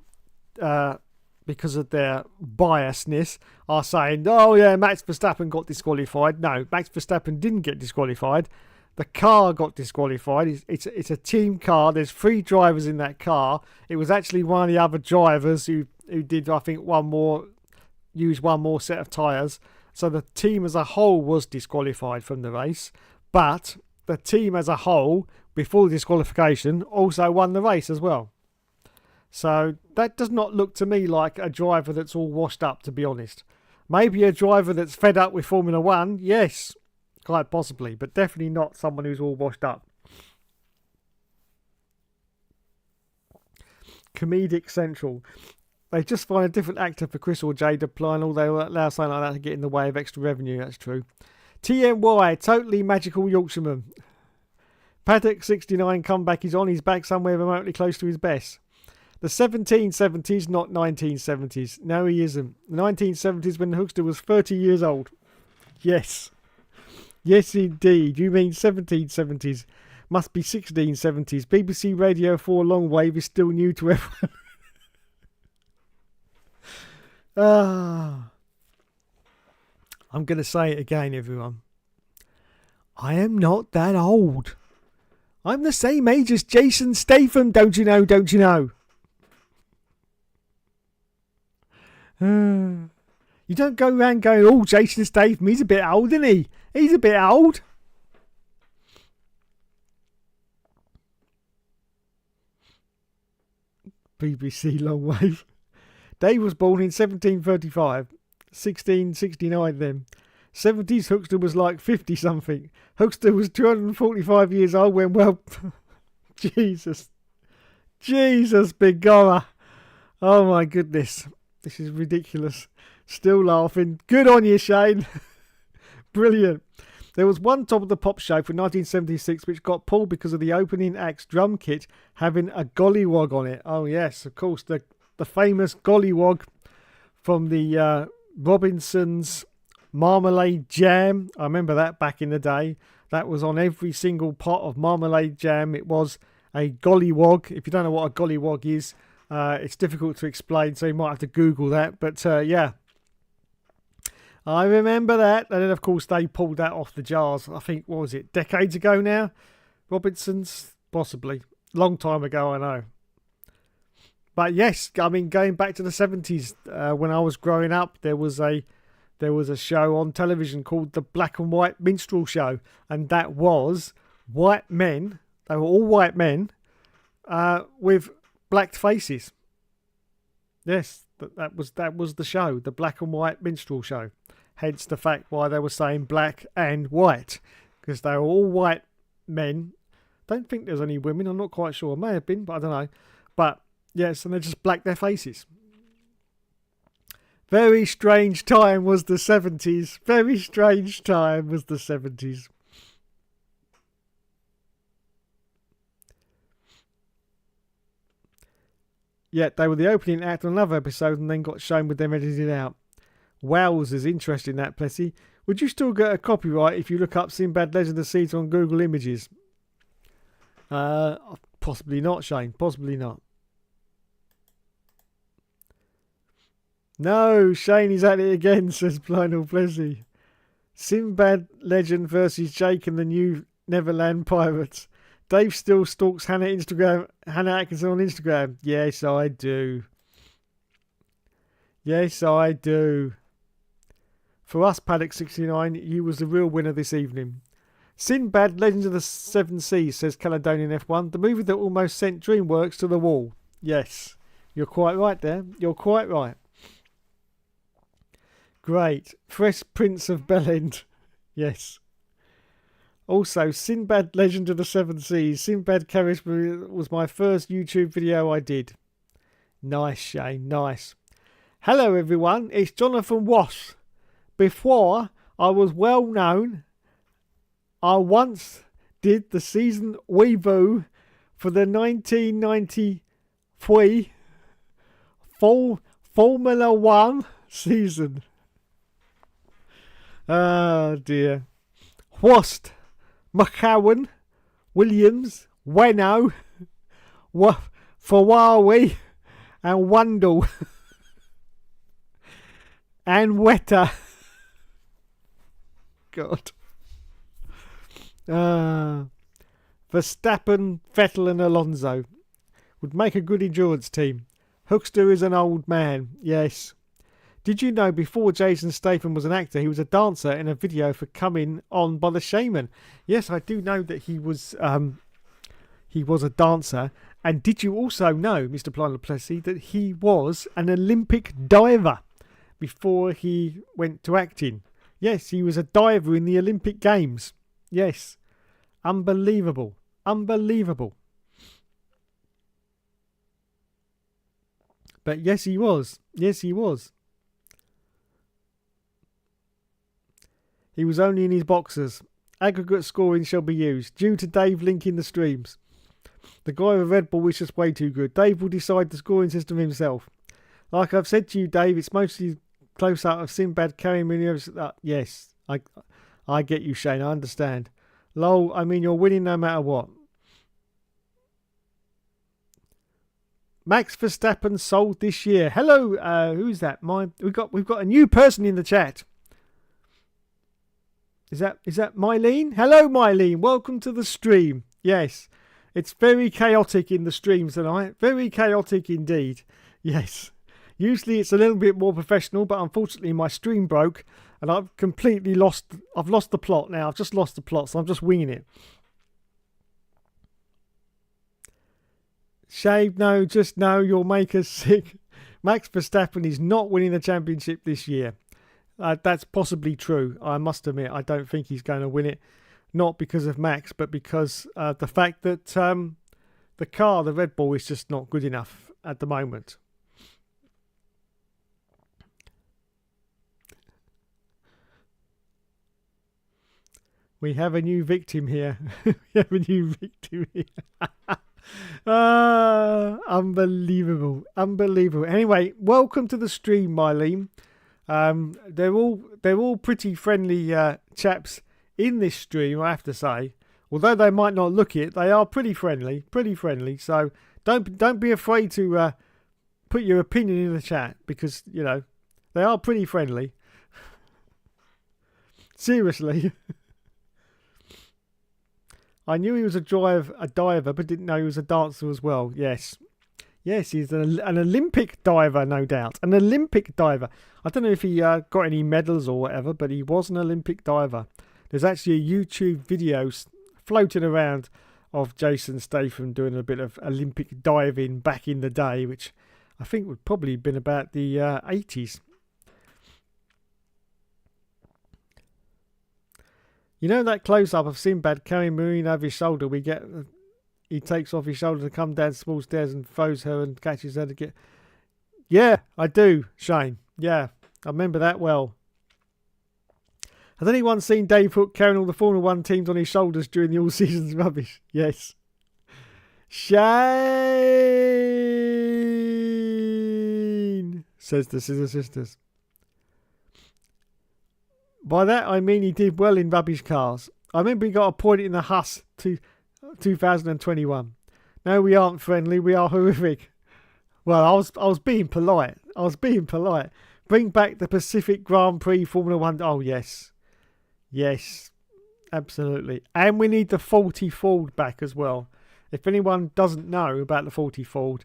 because of their biasness, are saying, oh yeah, Max Verstappen got disqualified. No, Max Verstappen didn't get disqualified. The car got disqualified. It's a team car. There's 3 drivers in that car. It was actually one of the other drivers who did, I think, use one more set of tyres. So the team as a whole was disqualified from the race. But the team as a whole, before disqualification, also won the race as well. So that does not look to me like a driver that's all washed up, to be honest. Maybe a driver that's fed up with Formula One, yes, quite possibly, but definitely not someone who's all washed up. Comedic Central. They just find a different actor for Chris or Jade applying all they allow something like that to get in the way of extra revenue. That's true. TMY, totally magical Yorkshireman. Paddock 69 comeback is on. He's back somewhere remotely close to his best. The 1770s, not 1970s. No, he isn't. The 1970s when the Hookster was 30 years old. Yes. Yes, indeed. You mean 1770s. Must be 1670s. BBC Radio 4 long wave is still new to everyone. I'm going to say it again, everyone. I am not that old. I'm the same age as Jason Statham, don't you know, don't you know? You don't go around going, oh, Jason Statham, he's a bit old, isn't he? He's a bit old. BBC long wave. Dave was born in 1735, 1669 then. 70s Hookster was like 50 something. Hookster was 245 years old when, well, Jesus, big gorra. Oh my goodness, this is ridiculous. Still laughing. Good on you, Shane. Brilliant. There was one Top of the Pop show from 1976 which got pulled because of the opening act's drum kit having a gollywog on it. Oh yes, of course, the famous gollywog from the Robinson's Marmalade Jam. I remember that back in the day. That was on every single pot of Marmalade Jam. It was a gollywog. If you don't know what a gollywog is, it's difficult to explain, so you might have to Google that. But yeah, I remember that. And then, of course, they pulled that off the jars. I think, what was it, decades ago now? Robinson's? Possibly. Long time ago, I know. But yes, I mean, going back to the 70s, when I was growing up, there was a show on television called the Black and White Minstrel Show. And that was white men. They were all white men with black faces. Yes, that was the show, the Black and White Minstrel Show. Hence the fact why they were saying black and white, because they were all white men. Don't think there's any women. I'm not quite sure. May have been, but I don't know. But yes, and they just blacked their faces. Very strange time was the 70s. Very strange time was the 70s. Yet they were the opening act on another episode and then got shown with them edited out. Wowzers, interesting that, Plessy. Would you still get a copyright if you look up Sinbad Legend of the Seas on Google Images? Possibly not, Shane. Possibly not. No, Shane is at it again, says Blindall Plessy. Sinbad Legend versus Jake and the New Neverland Pirates. Dave still stalks Hannah Atkinson on Instagram. Yes, I do. Yes, I do. For us, Paddock 69, you was the real winner this evening. Sinbad, Legends of the Seven Seas, says Caledonian F1. The movie that almost sent DreamWorks to the wall. Yes, you're quite right there. You're quite right. Great. Fresh Prince of Bel-End. Yes. Also, Sinbad, Legend of the Seven Seas. Sinbad Charisma was my first YouTube video I did. Nice, Shane. Nice. Hello, everyone. It's Jonathan Wass. Before I was well known, I once did the season review for the 1993 Formula One season. Oh, dear. Wast, McCowan, Williams, Weno, Ferrari, and Wandle, and Wetter. God. Verstappen, Vettel, and Alonso would make a good endurance team. Hookster is an old man. Yes. Did you know before Jason Statham was an actor, he was a dancer in a video for Coming On by the Shaman? Yes, I do know that he was a dancer, And did you also know, Mr. Blind Plessy, that he was an Olympic diver before he went to acting? Yes, he was a diver in the Olympic Games. Yes. Unbelievable. Unbelievable. But yes, he was. Yes, he was. He was only in his boxers. Aggregate scoring shall be used. Due to Dave linking the streams. The guy with Red Bull is just way too good. Dave will decide the scoring system himself. Like I've said to you, Dave, it's mostly close up of Sinbad carrying me. Yes, I get you, Shane. I understand. Lol, I mean, you're winning no matter what. Max Verstappen sold this year. Hello, who's that? We've got a new person in the chat. Is that Mylene? Hello, Mylene. Welcome to the stream. Yes, it's very chaotic in the streams tonight. Very chaotic indeed. Yes. Usually it's a little bit more professional, but unfortunately my stream broke and I've lost the plot now. I've just lost the plot, so I'm just winging it. Shave, no, just no, you'll make us sick. Max Verstappen is not winning the championship this year. That's possibly true. I must admit, I don't think he's going to win it. Not because of Max, but because the fact that the car, the Red Bull, is just not good enough at the moment. We have a new victim here. We have a new victim here. Unbelievable. Unbelievable. Anyway, welcome to the stream, Mylene. They're all pretty friendly chaps in this stream, I have to say. Although they might not look it, they are pretty friendly. So don't be afraid to put your opinion in the chat, because you know they are pretty friendly. Seriously. I knew he was a diver, but didn't know he was a dancer as well. Yes, he's an Olympic diver, no doubt. An Olympic diver. I don't know if he got any medals or whatever, but he was an Olympic diver. There's actually a YouTube video floating around of Jason Statham doing a bit of Olympic diving back in the day, which I think would probably have been about the 80s. You know that close-up of Sinbad carrying Marina over his shoulder? He takes off his shoulder to come down small stairs and throws her and catches her to get... Yeah, I do, Shane. Yeah, I remember that well. Has anyone seen Dave Hook carrying all the Formula 1 teams on his shoulders during the all-seasons rubbish? Yes. Shane, says the Scissor Sisters. By that I mean he did well in rubbish cars. I remember he got a point in the Huss 2021. No, we aren't friendly. We are horrific. Well, I was being polite. Bring back the Pacific Grand Prix Formula 1. Oh, yes. Yes, absolutely. And we need the 40 Ford back as well. If anyone doesn't know about the 40 Ford,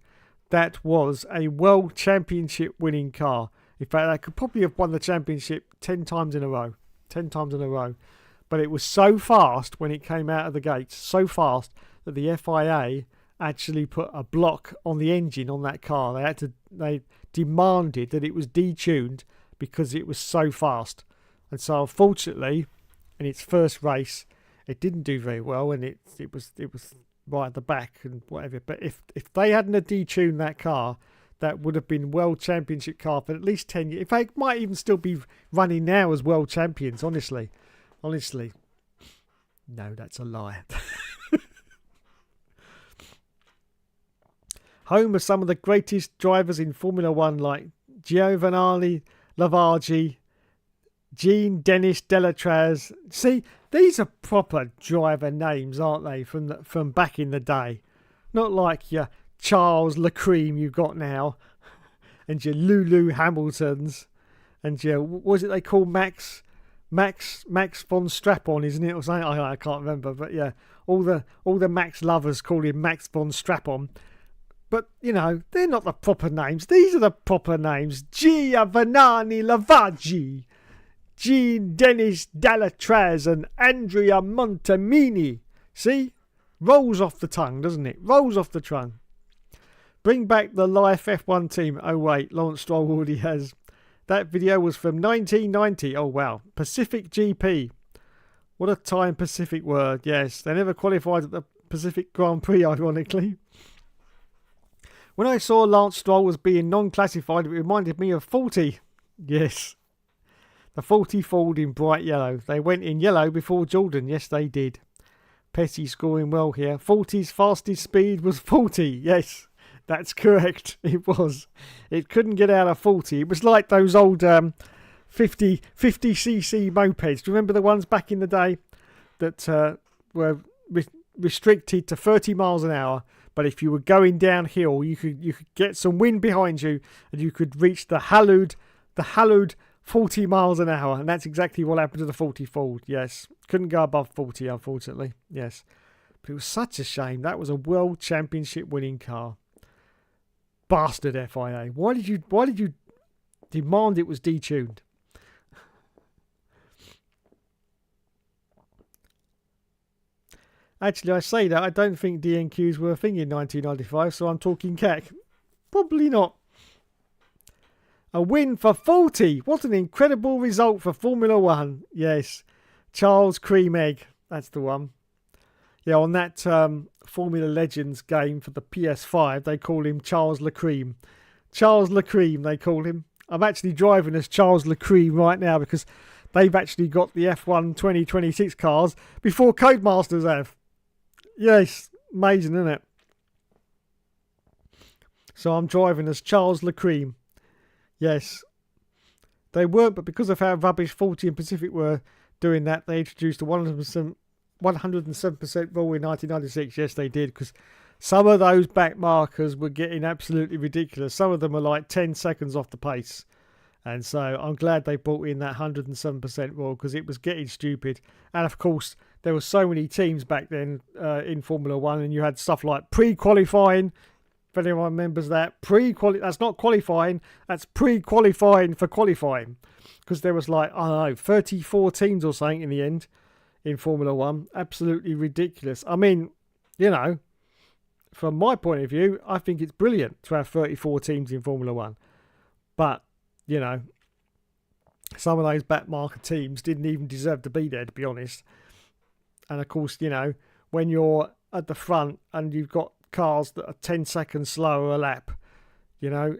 that was a World Championship winning car. In fact, they could probably have won the championship 10 times in a row. 10 times in a row. But it was so fast when it came out of the gates, so fast that the FIA actually put a block on the engine on that car. They demanded that it was detuned because it was so fast. And so unfortunately, in its first race, it didn't do very well, and it was right at the back and whatever. But if they hadn't have detuned that car, that would have been World Championship car for at least 10 years. In fact, it might even still be running now as world champions, honestly. No, that's a lie. Home of some of the greatest drivers in Formula 1 like Giovanni Lavargi, Jean Dennis Delatraz. See, these are proper driver names, aren't they, from back in the day? Not like your Charles Leclerc you've got now, and your Lulu Hamiltons, and your, what was it they call Max von Strap-on, isn't it, or something? I can't remember, but yeah, all the Max lovers call him Max von Strap-on. But you know, they're not the proper names. These are the proper names: Giovanni Lavaggi, Jean Dennis Delatraz, and Andrea Montemini. See, rolls off the tongue, doesn't it? Rolls off the tongue. Bring back the life F1 team. Oh, wait, Lawrence Stroll already has. That video was from 1990. Oh, wow. Pacific GP. What a time Pacific were. Yes, they never qualified at the Pacific Grand Prix, ironically. When I saw Lance Stroll was being non-classified, it reminded me of 40. Yes. The 40 Ford in bright yellow. They went in yellow before Jordan. Yes, they did. Petty scoring well here. 40's fastest speed was 40. Yes, that's correct. It was. It couldn't get out of 40. It was like those old 50cc mopeds. Do you remember the ones back in the day that were restricted to 30 miles an hour? But if you were going downhill, you could get some wind behind you and you could reach the hallowed 40 miles an hour. And that's exactly what happened to the 40 Ford. Yes. Couldn't go above 40, unfortunately. Yes. But it was such a shame. That was a world championship winning car. Bastard FIA. Why did you demand it was detuned? Actually, I say that I don't think DNQs were a thing in 1995, so I'm talking cack. Probably not. A win for 40. What an incredible result for Formula 1. Yes. Charles Cream Egg. That's the one. Yeah, on that Formula Legends game for the PS5, they call him Charles Lecream. Charles Lecream, they call him. I'm actually driving as Charles Lecream right now because they've actually got the F1 2026 cars before Codemasters have. Yes, amazing, isn't it? So I'm driving as Charles Lecream. Yes. They weren't, but because of how rubbish 40 and Pacific were doing that, they introduced a 107% rule in 1996. Yes, they did, because some of those back markers were getting absolutely ridiculous. Some of them are like 10 seconds off the pace. And so I'm glad they brought in that 107% rule because it was getting stupid. And of course, there were so many teams back then in Formula 1, and you had stuff like pre-qualifying. If anyone remembers that, that's not qualifying, that's pre-qualifying for qualifying. Because there was like, I don't know, 34 teams or something in the end in Formula 1. Absolutely ridiculous. I mean, you know, from my point of view, I think it's brilliant to have 34 teams in Formula 1. But, you know, some of those backmarker teams didn't even deserve to be there, to be honest. And of course, you know, when you're at the front and you've got cars that are 10 seconds slower a lap, you know,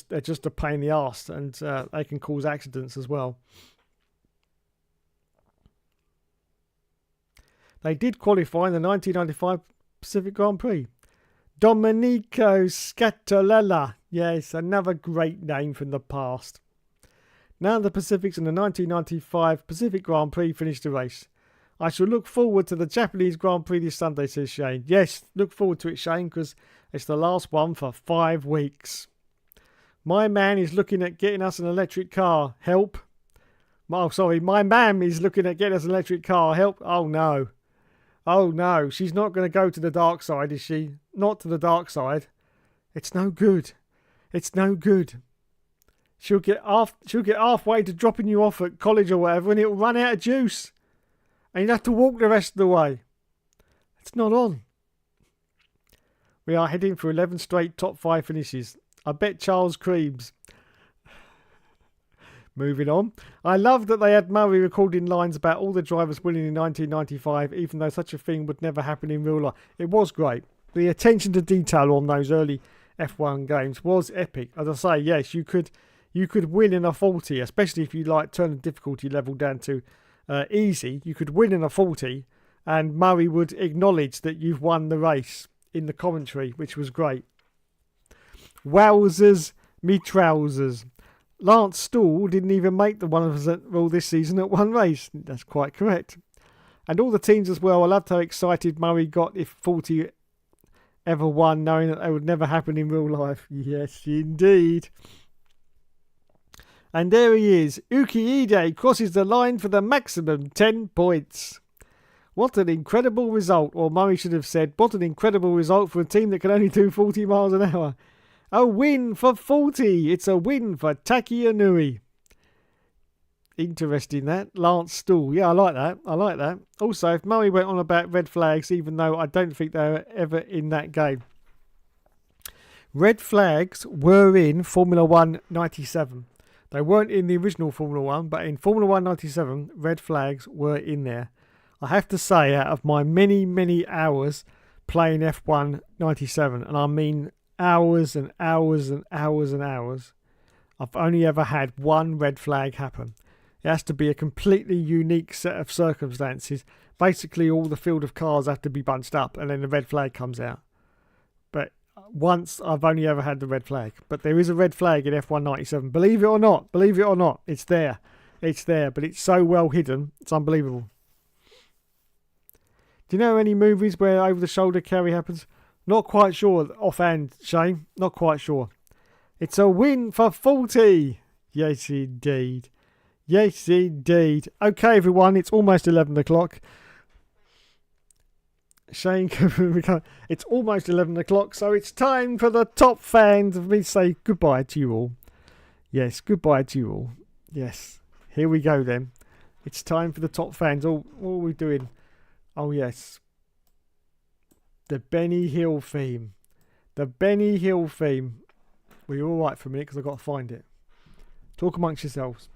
they're just a pain in the arse, and they can cause accidents as well. They did qualify in the 1995 Pacific Grand Prix. Domenico Scatolella. Yes, another great name from the past. Now the Pacifics in the 1995 Pacific Grand Prix finished the race. I shall look forward to the Japanese Grand Prix this Sunday, says Shane. Yes, look forward to it, Shane, because it's the last one for 5 weeks. My man is looking at getting us an electric car. Help. Oh, sorry. My man is looking at getting us an electric car. Help. Oh, no. Oh, no. She's not going to go to the dark side, is she? Not to the dark side. It's no good. It's no good. She'll get halfway to dropping you off at college or whatever, and it'll run out of juice. And you'd have to walk the rest of the way. It's not on. We are heading for 11 straight top 5 finishes. I bet Charles Creams. Moving on. I love that they had Murray recording lines about all the drivers winning in 1995, even though such a thing would never happen in real life. It was great. The attention to detail on those early F1 games was epic. As I say, yes, you could win in a 40, especially if you like turn the difficulty level down to easy. You could win in a 40, and Murray would acknowledge that you've won the race in the commentary, which was great. Wowzers, me trousers. Lance Stroll didn't even make the 100% rule this season at one race. That's quite correct. And all the teams as well. I loved how excited Murray got if 40 ever won, knowing that they would never happen in real life. Yes, indeed. And there he is. Uki Ide crosses the line for the maximum 10 points. What an incredible result. Or Murray should have said, what an incredible result for a team that can only do 40 miles an hour. A win for 40. It's a win for Taki Inui. Interesting that. Lance Stroll. Yeah, I like that. I like that. Also, if Murray went on about red flags, even though I don't think they were ever in that game. Red flags were in Formula 1 97. They weren't in the original Formula 1, but in Formula 1 97, red flags were in there. I have to say, out of my many, many hours playing F1 97, and I mean hours and hours and hours and hours, I've only ever had one red flag happen. It has to be a completely unique set of circumstances. Basically, all the field of cars have to be bunched up, and then the red flag comes out. But once, I've only ever had the red flag. But there is a red flag in F1 97. Believe it or not, it's there. It's there, but it's so well hidden, it's unbelievable. Do you know any movies where over-the-shoulder carry happens? Not quite sure offhand, Shane. Not quite sure. It's a win for 40. Yes, indeed. Yes, indeed. Okay, everyone, it's almost 11 o'clock. Shane, it's almost 11 o'clock, so it's time for the top fans of me to say goodbye to you all. Yes, goodbye to you all. Yes, here we go then. It's time for the top fans. Oh, what are we doing? Oh, yes. The Benny Hill theme. The Benny Hill theme. Well, you're all right for a minute because I've got to find it. Talk amongst yourselves.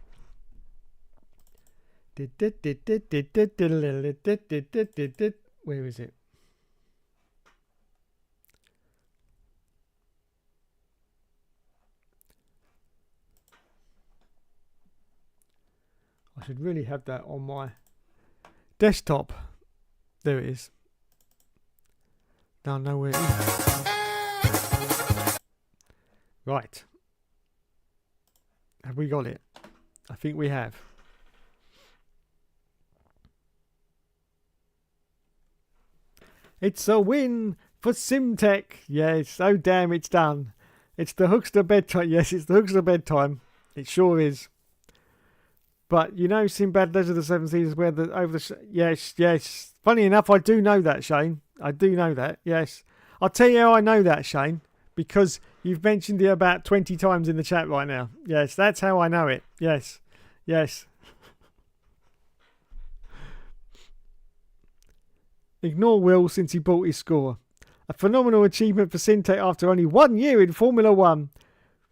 Where is it? I should really have that on my desktop. There it is. Now I know where it is. Right. Have we got it? I think we have. It's a win for Simtech. Yes, oh damn, it's done. It's the Hookster bedtime. Yes, it's the Hookster bedtime. It sure is. But you know, Sinbad Legend of the Seven Seas, where the over the yes. Funny enough, I do know that, Shane. I do know that. Yes, I'll tell you how I know that, Shane, because you've mentioned it about 20 times in the chat right now. Yes, that's how I know it. Yes. Ignore Will since he bought his score. A phenomenal achievement for Syntec after only 1 year in Formula 1.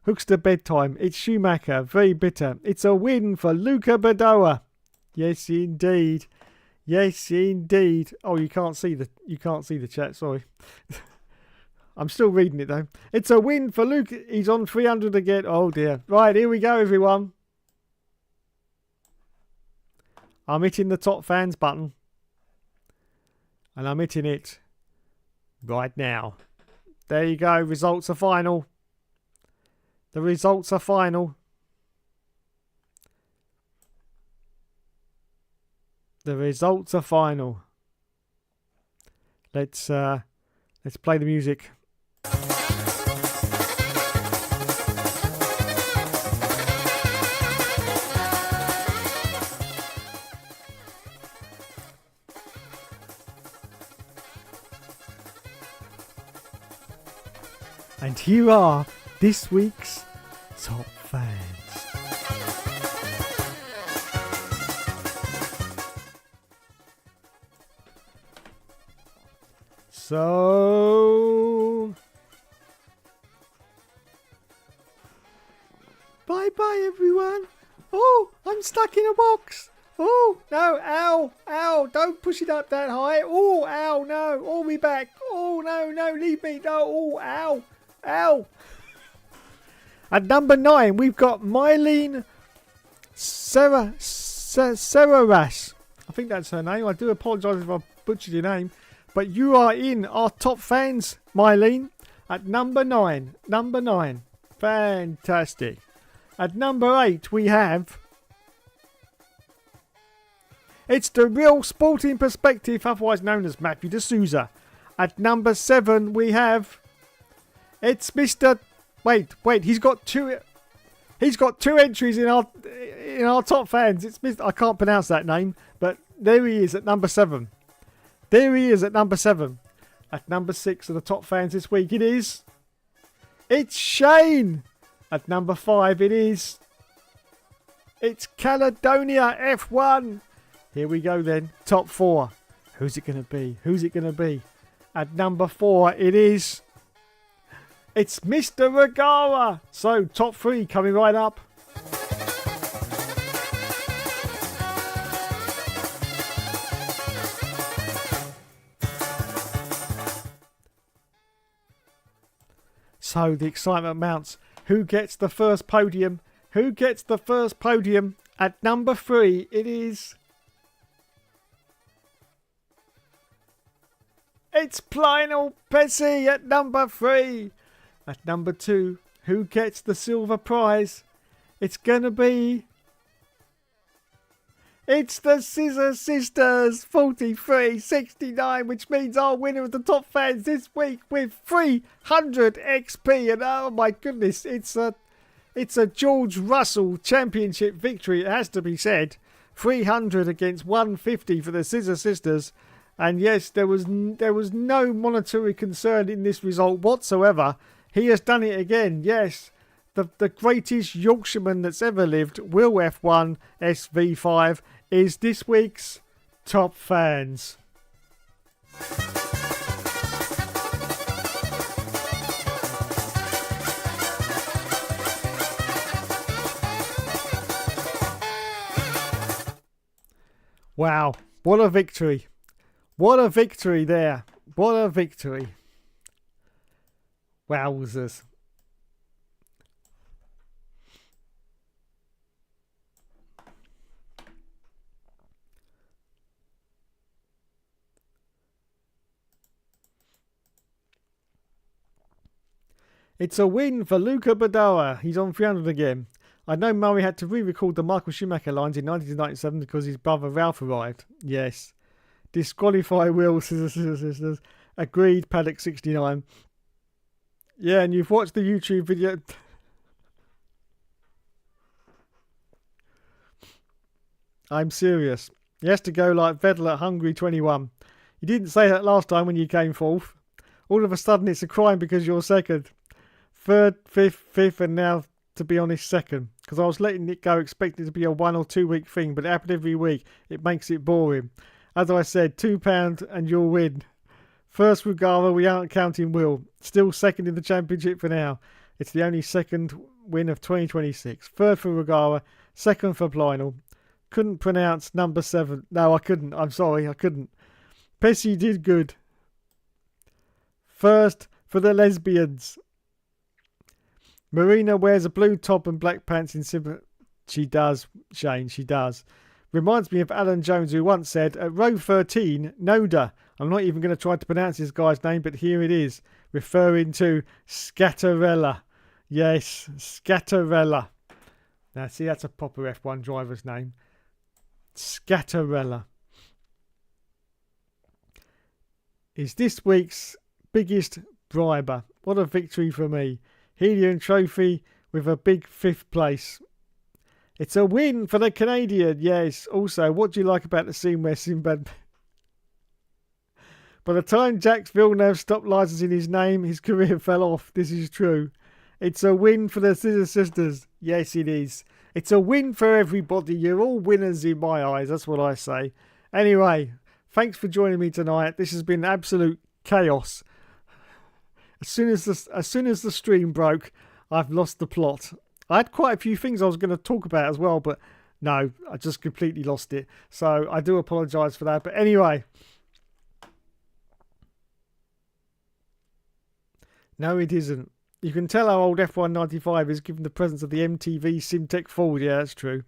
Hookster bedtime. It's Schumacher. Very bitter. It's a win for Luca Badoa. Yes, indeed. Yes, indeed. Oh, you can't see the chat. Sorry. I'm still reading it though. It's a win for Luke. He's on 300 again. Oh dear. Right, here we go, everyone. I'm hitting the top fans button. And I'm hitting it right now. There you go. Results are final. The results are final. The results are final. Let's play the music. And here are this week's top fans. So, bye everyone. Oh, I'm stuck in a box. Oh, no, ow, don't push it up that high. Oh, ow, no, oh, me back. Oh, no, leave me, no, oh, ow. At number 9, we've got Mylene Seraras. I think that's her name. I do apologise if I butchered your name. But you are in our top fans, Mylene, at number 9. Number 9. Fantastic. At number 8, we have... It's the Real Sporting Perspective, otherwise known as Matthew D'Souza. At number 7, we have... It's Mr... Wait, he's got two entries in our top fans. It's Mr... I can't pronounce that name, but there he is at number 7. There he is at number 7. At number 6 of the top fans this week, it's Shane. At number 5, it's Caledonia F1. Here we go then. Top 4. Who's it going to be? At number 4, It's Mr. Regara. So, top 3 coming right up. So, the excitement mounts. Who gets the first podium? Who gets the first podium? At number 3, it is... It's Lionel Pesci at number 3. At number 2, who gets the silver prize? It's gonna be... It's the Scissor Sisters 4369, which means our winner of the top fans this week with 300 XP. And oh my goodness, it's a George Russell Championship victory, it has to be said. 300 against 150 for the Scissor Sisters. And yes, there was no monetary concern in this result whatsoever. He has done it again, yes. The greatest Yorkshireman that's ever lived, Will F1 SV5, is this week's top fans. Wow, what a victory. What a victory there. What a victory. Wowzers. It's a win for Luca Badoa. He's on 300 again. I know Murray had to re-record the Michael Schumacher lines in 1997 because his brother Ralph arrived. Yes. Disqualify Will, Sisters. Agreed, Paddock 69. Yeah, and you've watched the YouTube video. I'm serious. He has to go like Vettel at Hungary 21. You didn't say that last time when you came fourth. All of a sudden it's a crime because you're second. Third, fifth, and now, to be honest, second. Because I was letting it go expecting it to be a 1 or 2 week thing, but it happened every week. It makes it boring. As I said, £2 and you'll win. First Regara, we aren't counting Will. Still second in the championship for now. It's the only second win of 2026. Third for Regara, second for Lionel. Couldn't pronounce number 7. No, I couldn't. I'm sorry, I couldn't. Pesci did good. First for the lesbians. Marina wears a blue top and black pants in sympathy. She does, Shane, she does. Reminds me of Alan Jones, who once said, at row 13, Noda. I'm not even going to try to pronounce this guy's name, but here it is, referring to Scattarella. Yes, Scattarella. Now, see, that's a proper F1 driver's name. Scattarella is this week's biggest briber. What a victory for me. Helium trophy with a big 5th place. It's a win for the Canadian, yes. Also, what do you like about the scene where Sinbad... By the time Jacques Villeneuve stopped licensing his name, his career fell off. This is true. It's a win for the Scissor Sisters. Yes, it is. It's a win for everybody. You're all winners in my eyes. That's what I say. Anyway, thanks for joining me tonight. This has been absolute chaos. As soon as the stream broke, I've lost the plot. I had quite a few things I was going to talk about as well, but no, I just completely lost it. So I do apologise for that. But anyway. No, it isn't. You can tell how old F195 is given the presence of the MTV Simtech Ford. Yeah, that's true.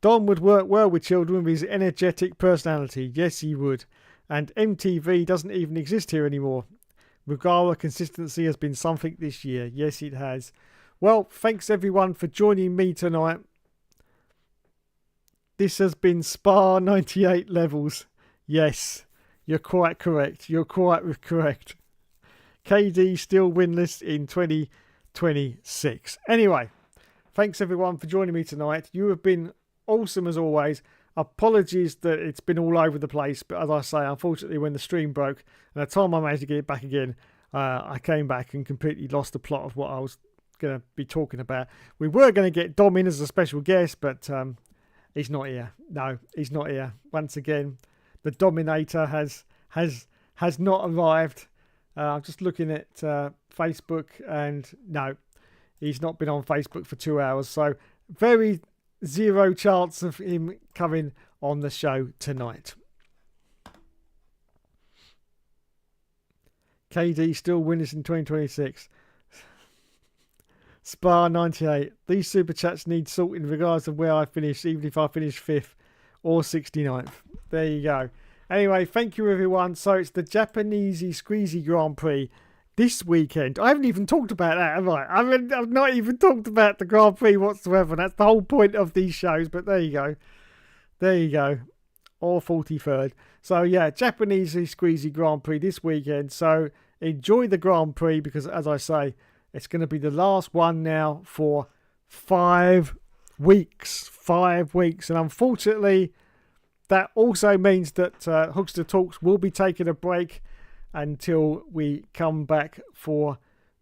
Don would work well with children with his energetic personality. Yes, he would. And MTV doesn't even exist here anymore. Regara consistency has been something this year. Yes, it has. Well, thanks everyone for joining me tonight. This has been Spa 98 levels. Yes, you're quite correct. You're quite correct. KD still winless in 2026. Anyway, thanks everyone for joining me tonight. You have been awesome as always. Apologies that it's been all over the place, but as I say, unfortunately when the stream broke and the time I managed to get it back again, I came back and completely lost the plot of what I was going to be talking about. We were going to get Dom in as a special guest, but he's not here. No, he's not here. Once again, the Dominator has not arrived. I'm just looking at Facebook, and no, he's not been on Facebook for 2 hours. So very zero chance of him coming on the show tonight. KD still winners in 2026. Spa 98. These super chats need sorting regardless of where I finish, even if I finish 5th or 69th. There you go. Anyway, thank you everyone. So it's the Japanesesy Squeezy Grand Prix this weekend. I haven't even talked about that, have I? I've not even talked about the Grand Prix whatsoever. That's the whole point of these shows, but there you go. There you go. Or 43rd. So yeah, Japanesesy Squeezy Grand Prix this weekend. So enjoy the Grand Prix, because as I say, it's going to be the last one now for 5 weeks. 5 weeks. And unfortunately, that also means that Hookster Talks will be taking a break until we come back for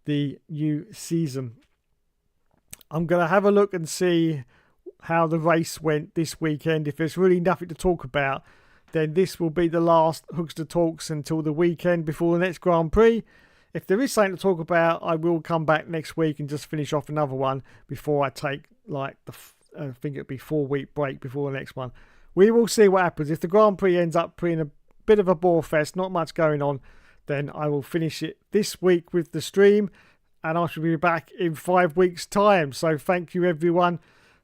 the new season. I'm going to have a look and see how the race went this weekend. If there's really nothing to talk about, then this will be the last Hookster Talks until the weekend before the next Grand Prix. If there is something to talk about, I will come back next week and just finish off another one before I take like I think it'll be 4-week break before the next one. We will see what happens. If the Grand Prix ends up being a bit of a bore fest, not much going on, then I will finish it this week with the stream, and I shall be back in 5 weeks' time. So thank you everyone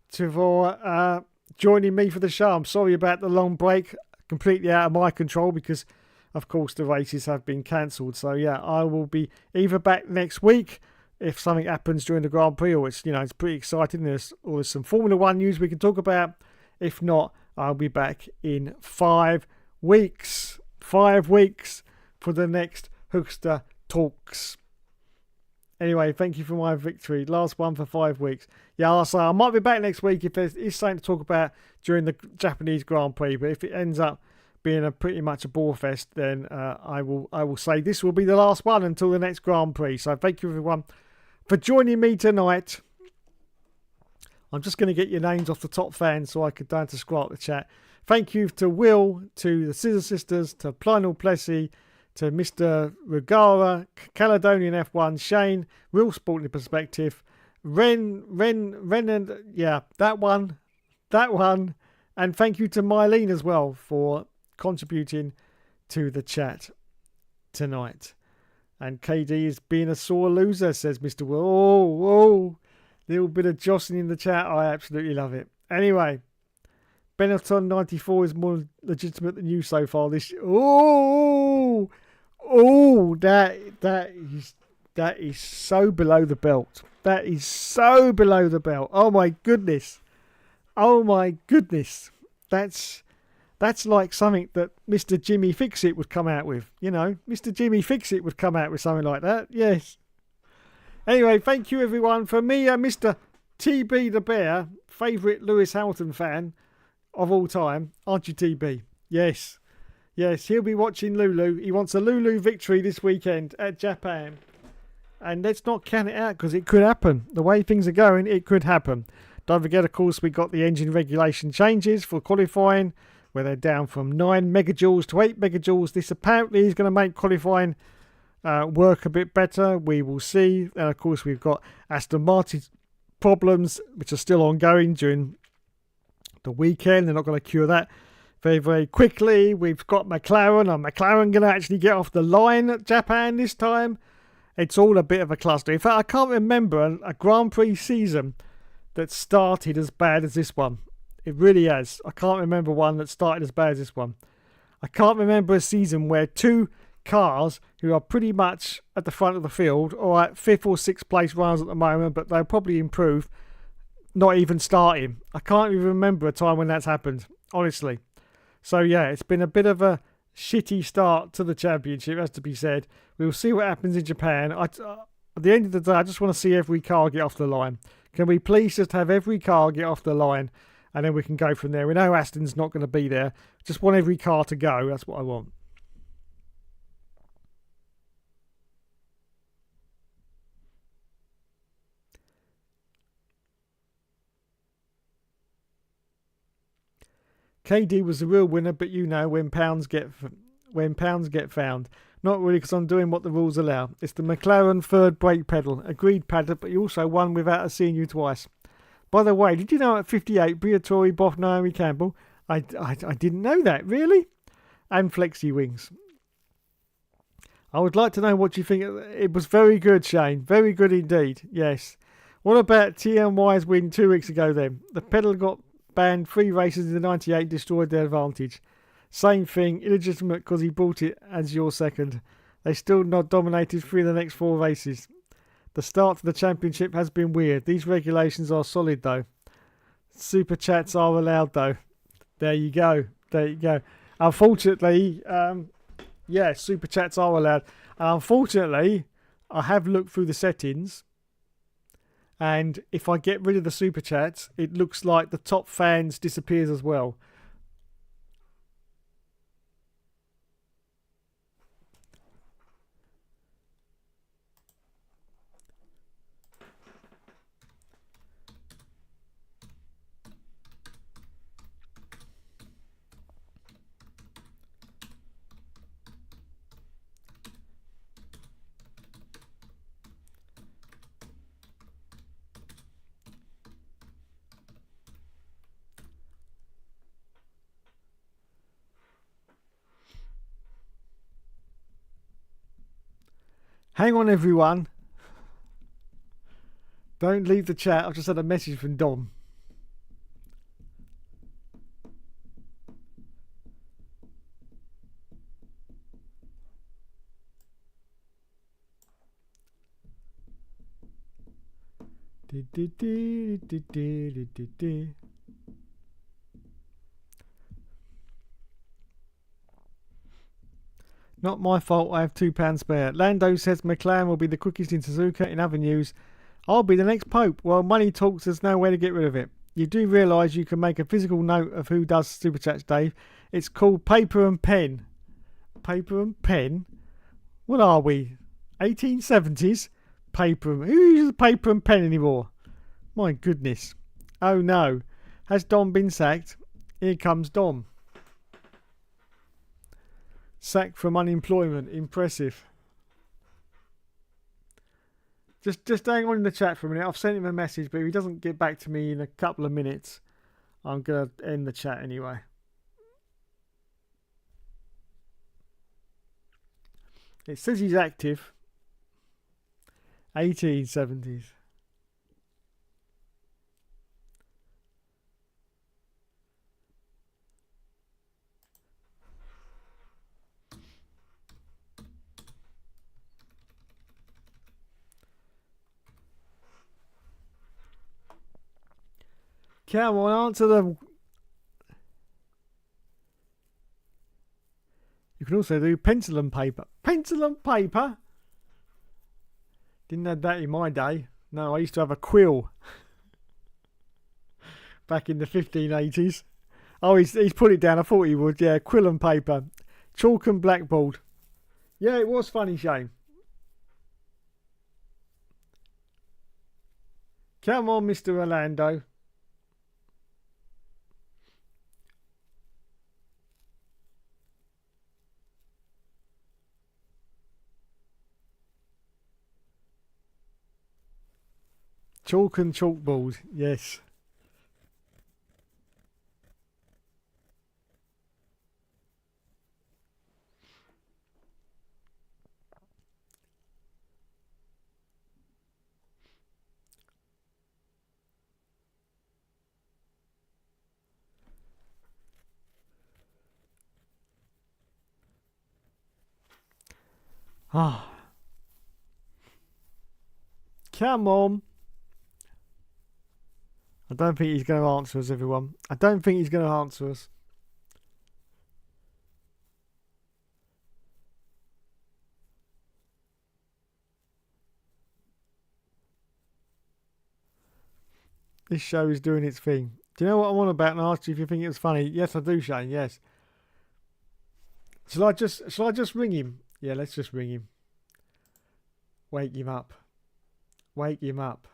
for joining me for the show. I'm sorry about the long break, completely out of my control because, of course, the races have been cancelled. So yeah, I will be either back next week if something happens during the Grand Prix, or it's pretty exciting. There's some Formula One news we can talk about. If not, I'll be back in 5 weeks. 5 weeks for the next Hookster Talks. Anyway, thank you for my victory. Last one for 5 weeks. Yeah, I'll say I might be back next week if there is something to talk about during the Japanese Grand Prix. But if it ends up being pretty much a bore fest, then I will say this will be the last one until the next Grand Prix. So thank you everyone for joining me tonight. I'm just going to get your names off the top fans so I can down to scroll up the chat. Thank you to Will, to the Scissor Sisters, to Plynal Plessy, to Mr. Regara, Caledonian F1, Shane, Real Sporting Perspective, Ren, and yeah, that one, and thank you to Mylene as well for contributing to the chat tonight. And KD is being a sore loser, says Mr. Will. Oh, little bit of jostling in the chat. I absolutely love it. Anyway, Benetton 94 is more legitimate than you so far this year. Oh, that is so below the belt. That is so below the belt. Oh my goodness. That's like something that Mr. Jimmy Fixit would come out with. Mr. Jimmy Fixit would come out with something like that. Yes. Anyway, thank you everyone. For me, Mr. TB the Bear, favourite Lewis Hamilton fan of all time. Aren't you, TB? Yes. Yes, he'll be watching Lulu. He wants a Lulu victory this weekend at Japan. And let's not count it out because it could happen. The way things are going, it could happen. Don't forget, of course, we got the engine regulation changes for qualifying, where they're down from 9 megajoules to 8 megajoules. This apparently is going to make qualifying work a bit better. We will see. And of course, we've got Aston Martin's problems, which are still ongoing during the weekend. They're not going to cure that very, very quickly. We've got McLaren. Are McLaren going to actually get off the line at Japan this time? It's all a bit of a cluster. In fact, I can't remember a Grand Prix season that started as bad as this one. It really has. I can't remember one that started as bad as this one. I can't remember a season where two cars who are pretty much at the front of the field, or at 5th or 6th place runners at the moment, but they'll probably improve, not even starting. I can't even remember a time when that's happened, honestly. So yeah, it's been a bit of a shitty start to the championship, has to be said. We'll see what happens in Japan. At the end of the day, I just want to see every car get off the line. Can we please just have every car get off the line, and then we can go from there? We know Aston's not going to be there. Just want every car to go. That's what I want. KD was the real winner, but when pounds get found. Not really, because I'm doing what the rules allow. It's the McLaren third brake pedal. Agreed, Paddock, but you also won without us seeing you twice. By the way, did you know at 58, Briatore both Naomi Campbell? I didn't know that, really? And Flexi Wings. I would like to know what you think. It was very good, Shane. Very good indeed. Yes. What about TMY's win 2 weeks ago then? The pedal got banned 3 races in the 98, destroyed their advantage. Same thing, illegitimate because he bought it as your second. They still not dominated 3 of the next 4 races. The start to the championship has been weird. These regulations are solid though. Super chats are allowed though. There you go. There you go. Unfortunately, super chats are allowed. Unfortunately, I have looked through the settings, and if I get rid of the super chats, it looks like the top fans disappears as well. Hang on, everyone. Don't leave the chat. I've just had a message from Dom. Not my fault, I have £2 spare. Lando says McLaren will be the quickest in Suzuka. In other news, I'll be the next Pope. Well, money talks, there's no way to get rid of it. You do realise you can make a physical note of who does Super Chats, Dave. It's called paper and pen. Paper and pen? What are we? 1870s? Paper. Who uses paper and pen anymore? My goodness. Oh no. Has Dom been sacked? Here comes Dom. Sacked from unemployment. Impressive. Just hang on in the chat for a minute. I've sent him a message, but if he doesn't get back to me in a couple of minutes, I'm going to end the chat anyway. It says he's active. 1870s. Come on, answer them. You can also do pencil and paper. Pencil and paper? Didn't have that in my day. No, I used to have a quill. Back in the 1580s. Oh, he's put it down. I thought he would. Yeah, quill and paper. Chalk and blackboard. Yeah, it was funny, Shane. Come on, Mr. Orlando. Chalk and chalkboard, yes. Ah. Come on. I don't think he's going to answer us, everyone. I don't think he's going to answer us. This show is doing its thing. Do you know what I'm on about? And I asked you if you think it was funny. Yes, I do, Shane. Yes. Shall I just ring him? Yeah, let's just ring him. Wake him up. Wake him up.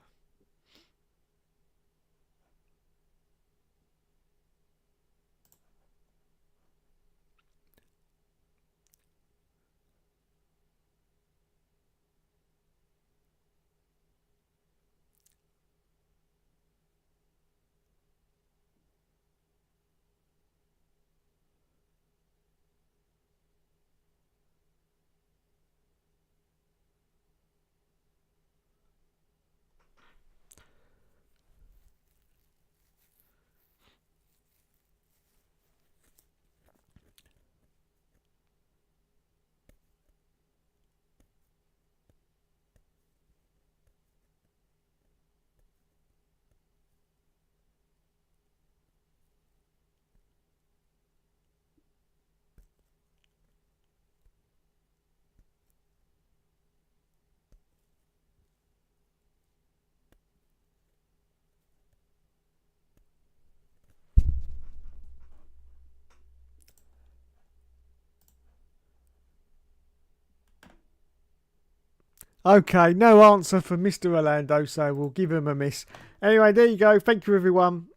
Okay, no answer for Mr. Orlando, so we'll give him a miss. Anyway, there you go. Thank you, everyone.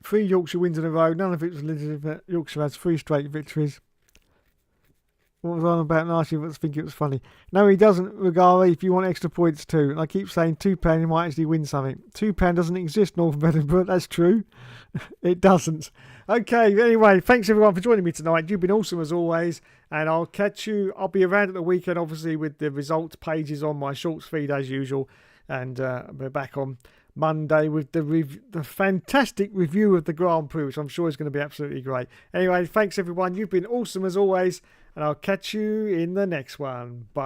3 Yorkshire wins in a row. None of it was Elizabeth. Yorkshire has 3 straight victories. What was I on about last year? I think it was funny. No, he doesn't, Regari, if you want extra points too. And I keep saying £2, you might actually win something. £2 doesn't exist, Northern Edinburgh. That's true. It doesn't. Okay, anyway, thanks everyone for joining me tonight. You've been awesome as always. And I'll catch you. I'll be around at the weekend, obviously, with the results pages on my shorts feed as usual. And we're back on Monday with the fantastic review of the Grand Prix, which I'm sure is going to be absolutely great. Anyway, thanks everyone. You've been awesome as always. And I'll catch you in the next one. Bye.